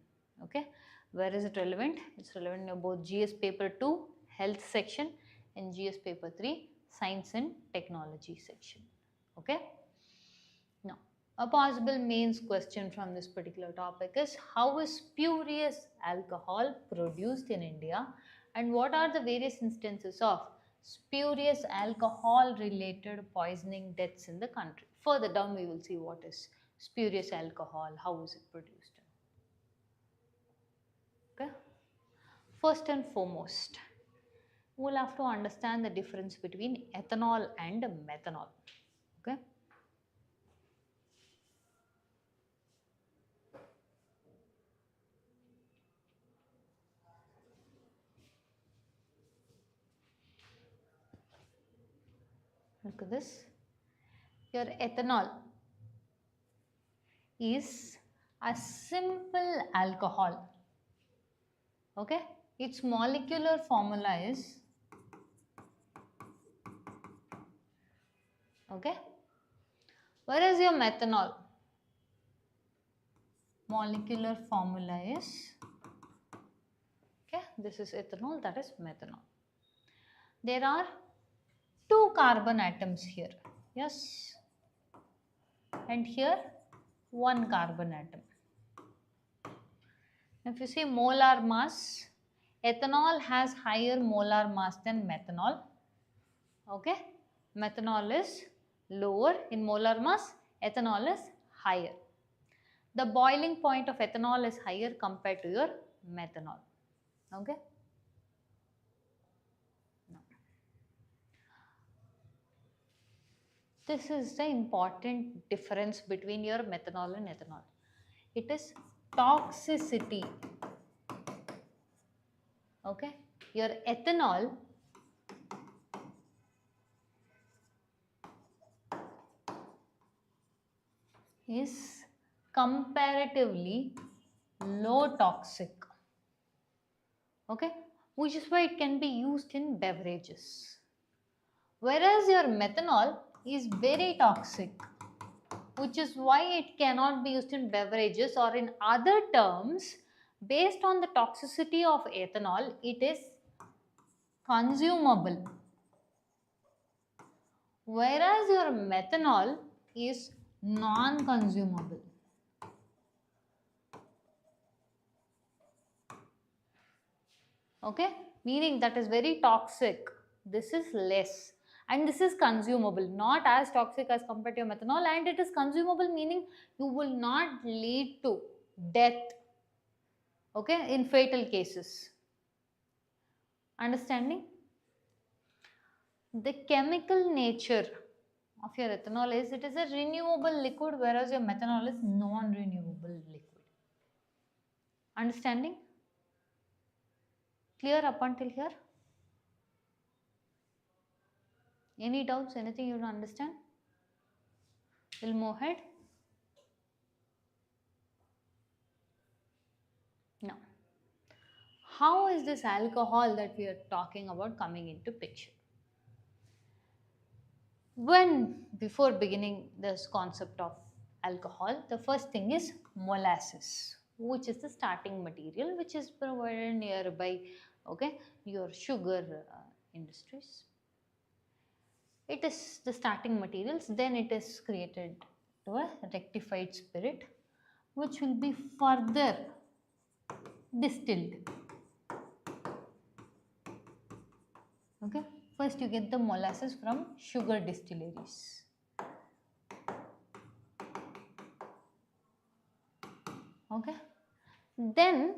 Okay, where is it relevant? It's relevant in both GS paper 2 health section and GS paper 3 science and technology section. Okay, now a possible mains question from this particular topic is how is spurious alcohol produced in India and what are the various instances of spurious alcohol related poisoning deaths in the country. Further down we will see what is spurious alcohol, how is it produced. Okay. First and foremost, we'll have to understand the difference between ethanol and methanol. Okay. Look at this. Your ethanol is a simple alcohol. Okay, its molecular formula is, okay, whereas your methanol molecular formula is, okay, this is ethanol, that is methanol. There are two carbon atoms here, yes, and here one carbon atom. If you see molar mass, ethanol has higher molar mass than methanol. Okay, methanol is lower in molar mass, ethanol is higher. The boiling point of ethanol is higher compared to your methanol. Okay. Now, this is the important difference between your methanol and ethanol. It is toxicity. Okay, your ethanol is comparatively low toxic. Okay, which is why it can be used in beverages. Whereas your methanol is very toxic, which is why it cannot be used in beverages, or in other terms, based on the toxicity of ethanol, it is consumable. Whereas your methanol is non-consumable. Okay, meaning that is very toxic. This is less, and this is consumable, not as toxic as compared to methanol, and it is consumable, meaning you will not lead to death, okay, in fatal cases. Understanding? The chemical nature of your ethanol is, it is a renewable liquid, whereas your methanol is non-renewable liquid. Understanding? Clear up until here? Any doubts, anything you don't understand? We'll move ahead. Now, how is this alcohol that we are talking about coming into picture? Before beginning this concept of alcohol, the first thing is molasses, which is the starting material, which is provided nearby, okay, your sugar industries. It is the starting materials, then it is created to a rectified spirit, which will be further distilled. Okay, first you get the molasses from sugar distilleries. Okay, then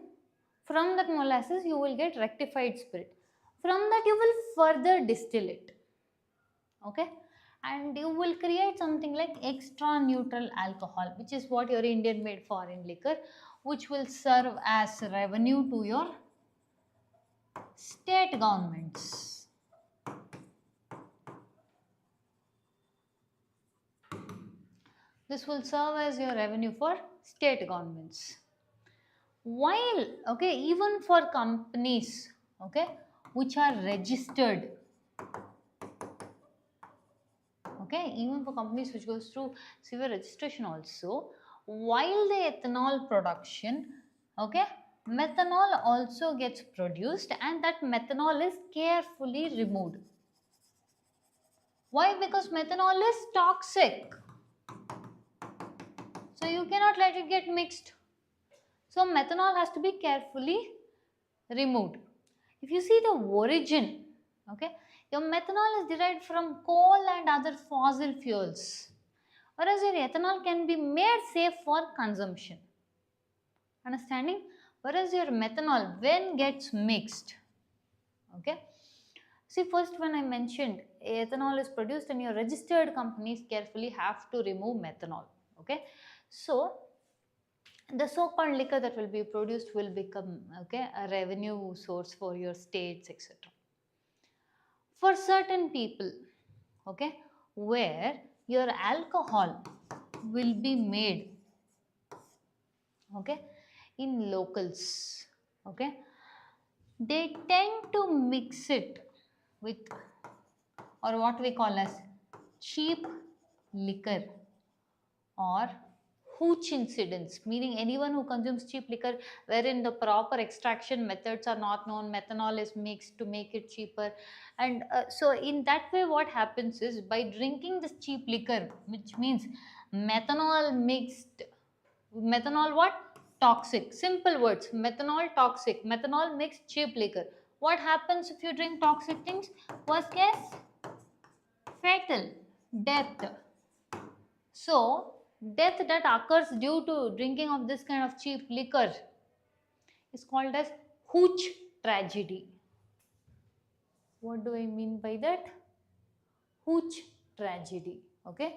from that molasses you will get rectified spirit. From that you will further distill it. Okay, and you will create something like extra neutral alcohol, which is what your Indian made foreign liquor, which will serve as revenue to your state governments. This will serve as your revenue for state governments. While, okay, even for companies, okay, which are registered, okay, even for companies which goes through severe registration also, while the ethanol production, okay, methanol also gets produced, and that methanol is carefully removed. Why? Because methanol is toxic. So you cannot let it get mixed. So methanol has to be carefully removed. If you see the origin, okay, your methanol is derived from coal and other fossil fuels, whereas your ethanol can be made safe for consumption. Understanding? Whereas your methanol, when gets mixed, okay, see, first when I mentioned ethanol is produced and your registered companies carefully have to remove methanol. Okay, so the so-called liquor that will be produced will become, okay, a revenue source for your states, etc. For certain people, okay, where your alcohol will be made, okay, in locals, okay. They tend to mix it with, or what we call as, cheap liquor or hooch incidents, meaning anyone who consumes cheap liquor wherein the proper extraction methods are not known, methanol is mixed to make it cheaper. And so in that way what happens is, by drinking this cheap liquor, which means methanol mixed, methanol what? Toxic. Simple words, methanol toxic, methanol mixed cheap liquor. What happens if you drink toxic things? Worst case, fatal, death. So, death that occurs due to drinking of this kind of cheap liquor is called as hooch tragedy. What do I mean by that? Hooch tragedy. Okay.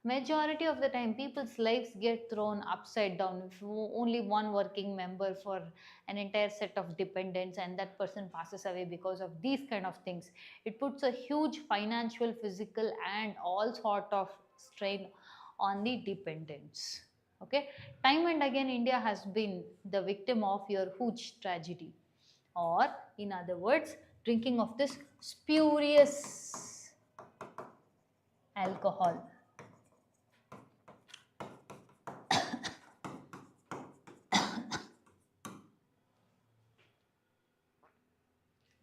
Majority of the time, people's lives get thrown upside down if only one working member for an entire set of dependents, and that person passes away because of these kind of things. It puts a huge financial, physical, and all sort of strain on the dependents. Okay, time and again, India has been the victim of your hooch tragedy, or in other words, drinking of this spurious alcohol.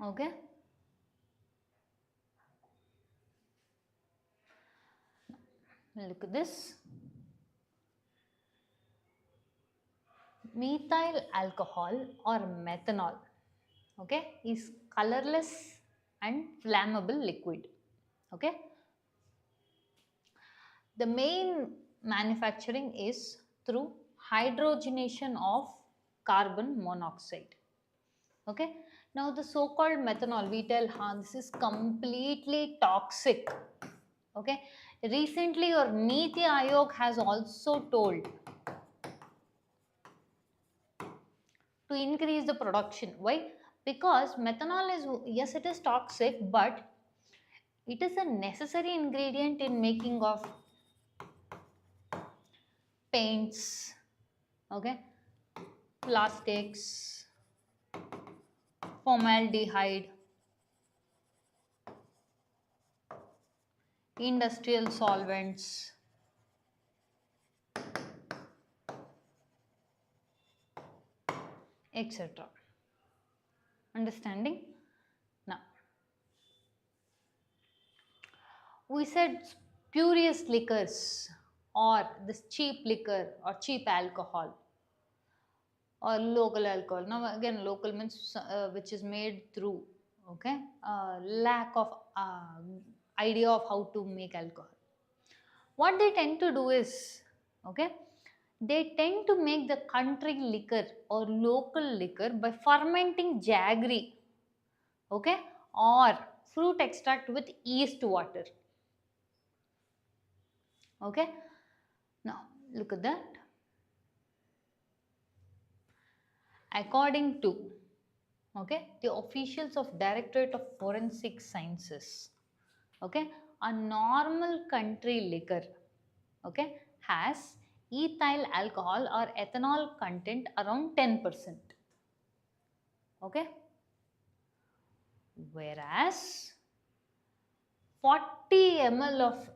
Okay. Look at this. Methyl alcohol or methanol, okay, is colorless and flammable liquid. Okay. The main manufacturing is through hydrogenation of carbon monoxide. Okay. Now the so-called methanol, we tell, this is completely toxic. Okay. Recently your Niti Aayog has also told to increase the production. Why? Because methanol is, yes, it is toxic, but it is a necessary ingredient in making of paints, okay, plastics, formaldehyde, industrial solvents, etc. Understanding? Now, we said spurious liquors or this cheap liquor or cheap alcohol or local alcohol. Now again, local means which is made through, okay, lack of idea of how to make alcohol. What they tend to do is, okay, they tend to make the country liquor or local liquor by fermenting jaggery, okay, or fruit extract with yeast water. Okay. Now look at that. According to, okay, the officials of Directorate of Forensic Sciences, okay, a normal country liquor, okay, has ethyl alcohol or ethanol content around 10%. Okay. Whereas 40 ml of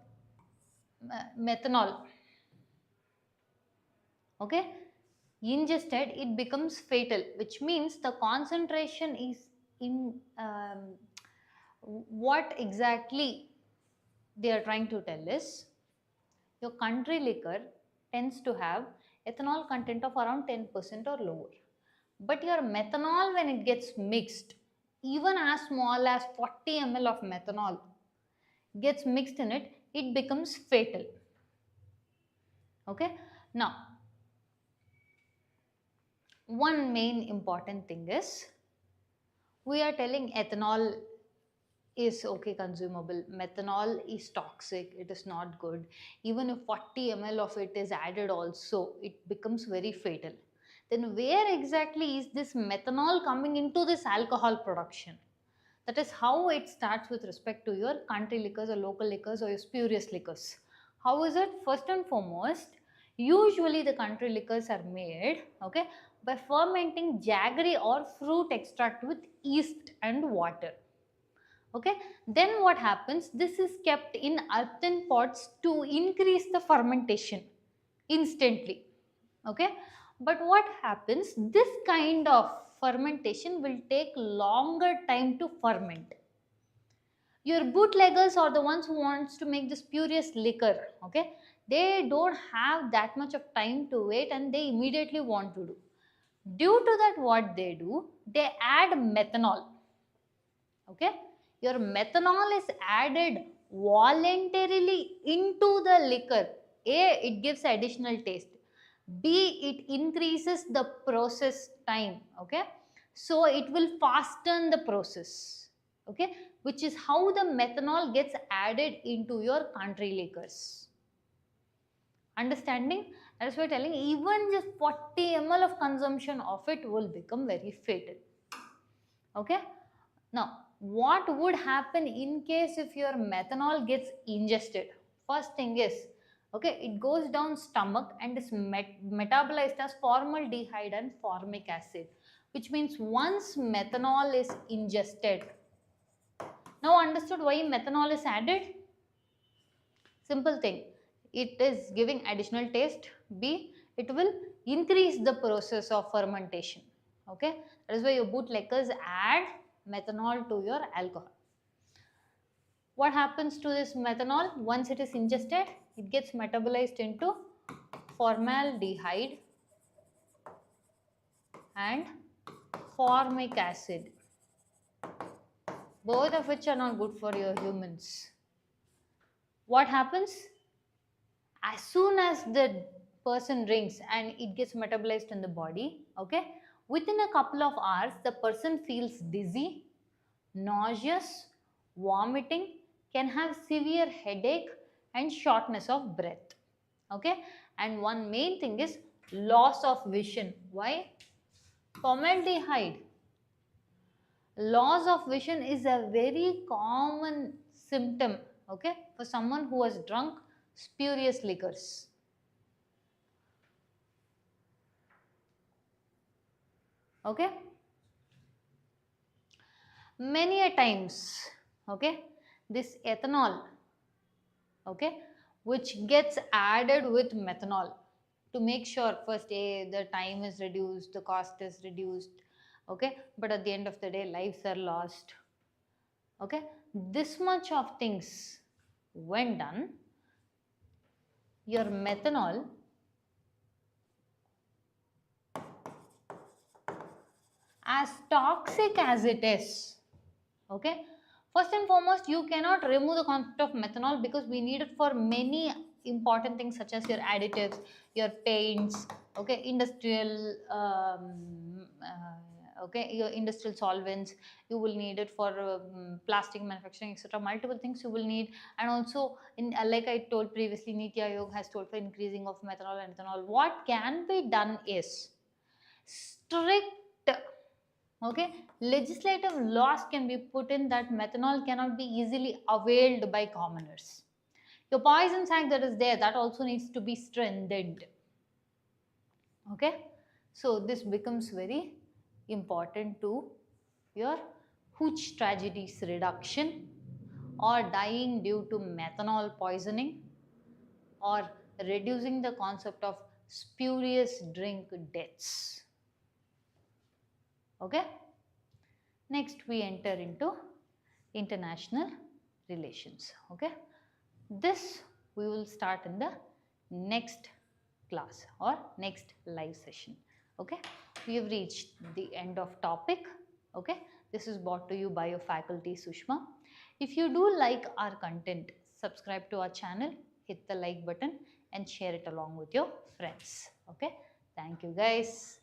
methanol, okay, ingested, it becomes fatal, which means the concentration is in what exactly they are trying to tell is, your country liquor tends to have ethanol content of around 10% or lower, but your methanol, when it gets mixed, even as small as 40 ml of methanol gets mixed in it, it becomes fatal. Okay. Now one main important thing is, we are telling ethanol is okay, consumable, methanol is toxic, it is not good. Even if 40 ml of it is added also, it becomes very fatal. Then where exactly is this methanol coming into this alcohol production? That is how it starts with respect to your country liquors or local liquors or your spurious liquors. How is it? First and foremost, usually the country liquors are made, okay, by fermenting jaggery or fruit extract with yeast and water. Okay, then what happens? This is kept in earthen pots to increase the fermentation instantly. Okay, but what happens? This kind of fermentation will take longer time to ferment. Your bootleggers are the ones who wants to make this spurious liquor. Okay, they don't have that much of time to wait and they immediately want to do. Due to that, what they do, they add methanol. Okay, your methanol is added voluntarily into the liquor. A, it gives additional taste. B, it increases the process time. Okay, so it will fasten the process. Okay, which is how the methanol gets added into your country liquors. Understanding? That's why telling even just 40 ml of consumption of it will become very fatal. Okay, now what would happen in case if your methanol gets ingested? First thing is, okay, it goes down stomach and is metabolized as formaldehyde and formic acid, which means once methanol is ingested. Now understood why methanol is added? Simple thing, it is giving additional taste. B, it will increase the process of fermentation. Okay, that is why your bootleggers add methanol to your alcohol. What happens to this methanol? Once it is ingested, it gets metabolized into formaldehyde and formic acid, both of which are not good for your humans. What happens? As soon as the person drinks and it gets metabolized in the body, okay, within a couple of hours, the person feels dizzy, nauseous, vomiting, can have severe headache and shortness of breath. Okay, and one main thing is loss of vision. Why? Formaldehyde. Loss of vision is a very common symptom, okay, for someone who has drunk spurious liquors. Okay, many a times, okay, this ethanol, okay, which gets added with methanol to make sure first the time is reduced, the cost is reduced, okay, but at the end of the day lives are lost. Okay, this much of things when done, your methanol as toxic as it is, okay, first and foremost you cannot remove the concept of methanol because we need it for many important things such as your additives, your paints, okay, industrial okay, your industrial solvents, you will need it for plastic manufacturing, etc. Multiple things you will need. And also in like I told previously, Niti Aayog has told for increasing of methanol and ethanol. What can be done is strict, okay, legislative laws can be put in that methanol cannot be easily availed by commoners. Your Poisons Act that is there, that also needs to be strengthened. Okay, so this becomes very important to your hooch tragedies reduction or dying due to methanol poisoning or reducing the concept of spurious drink deaths. Okay, next we enter into international relations. Okay, this we will start in the next class or next live session. Okay, we have reached the end of topic. Okay, this is brought to you by your faculty Sushma. If you do like our content, subscribe to our channel, hit the like button and share it along with your friends. Okay, thank you guys.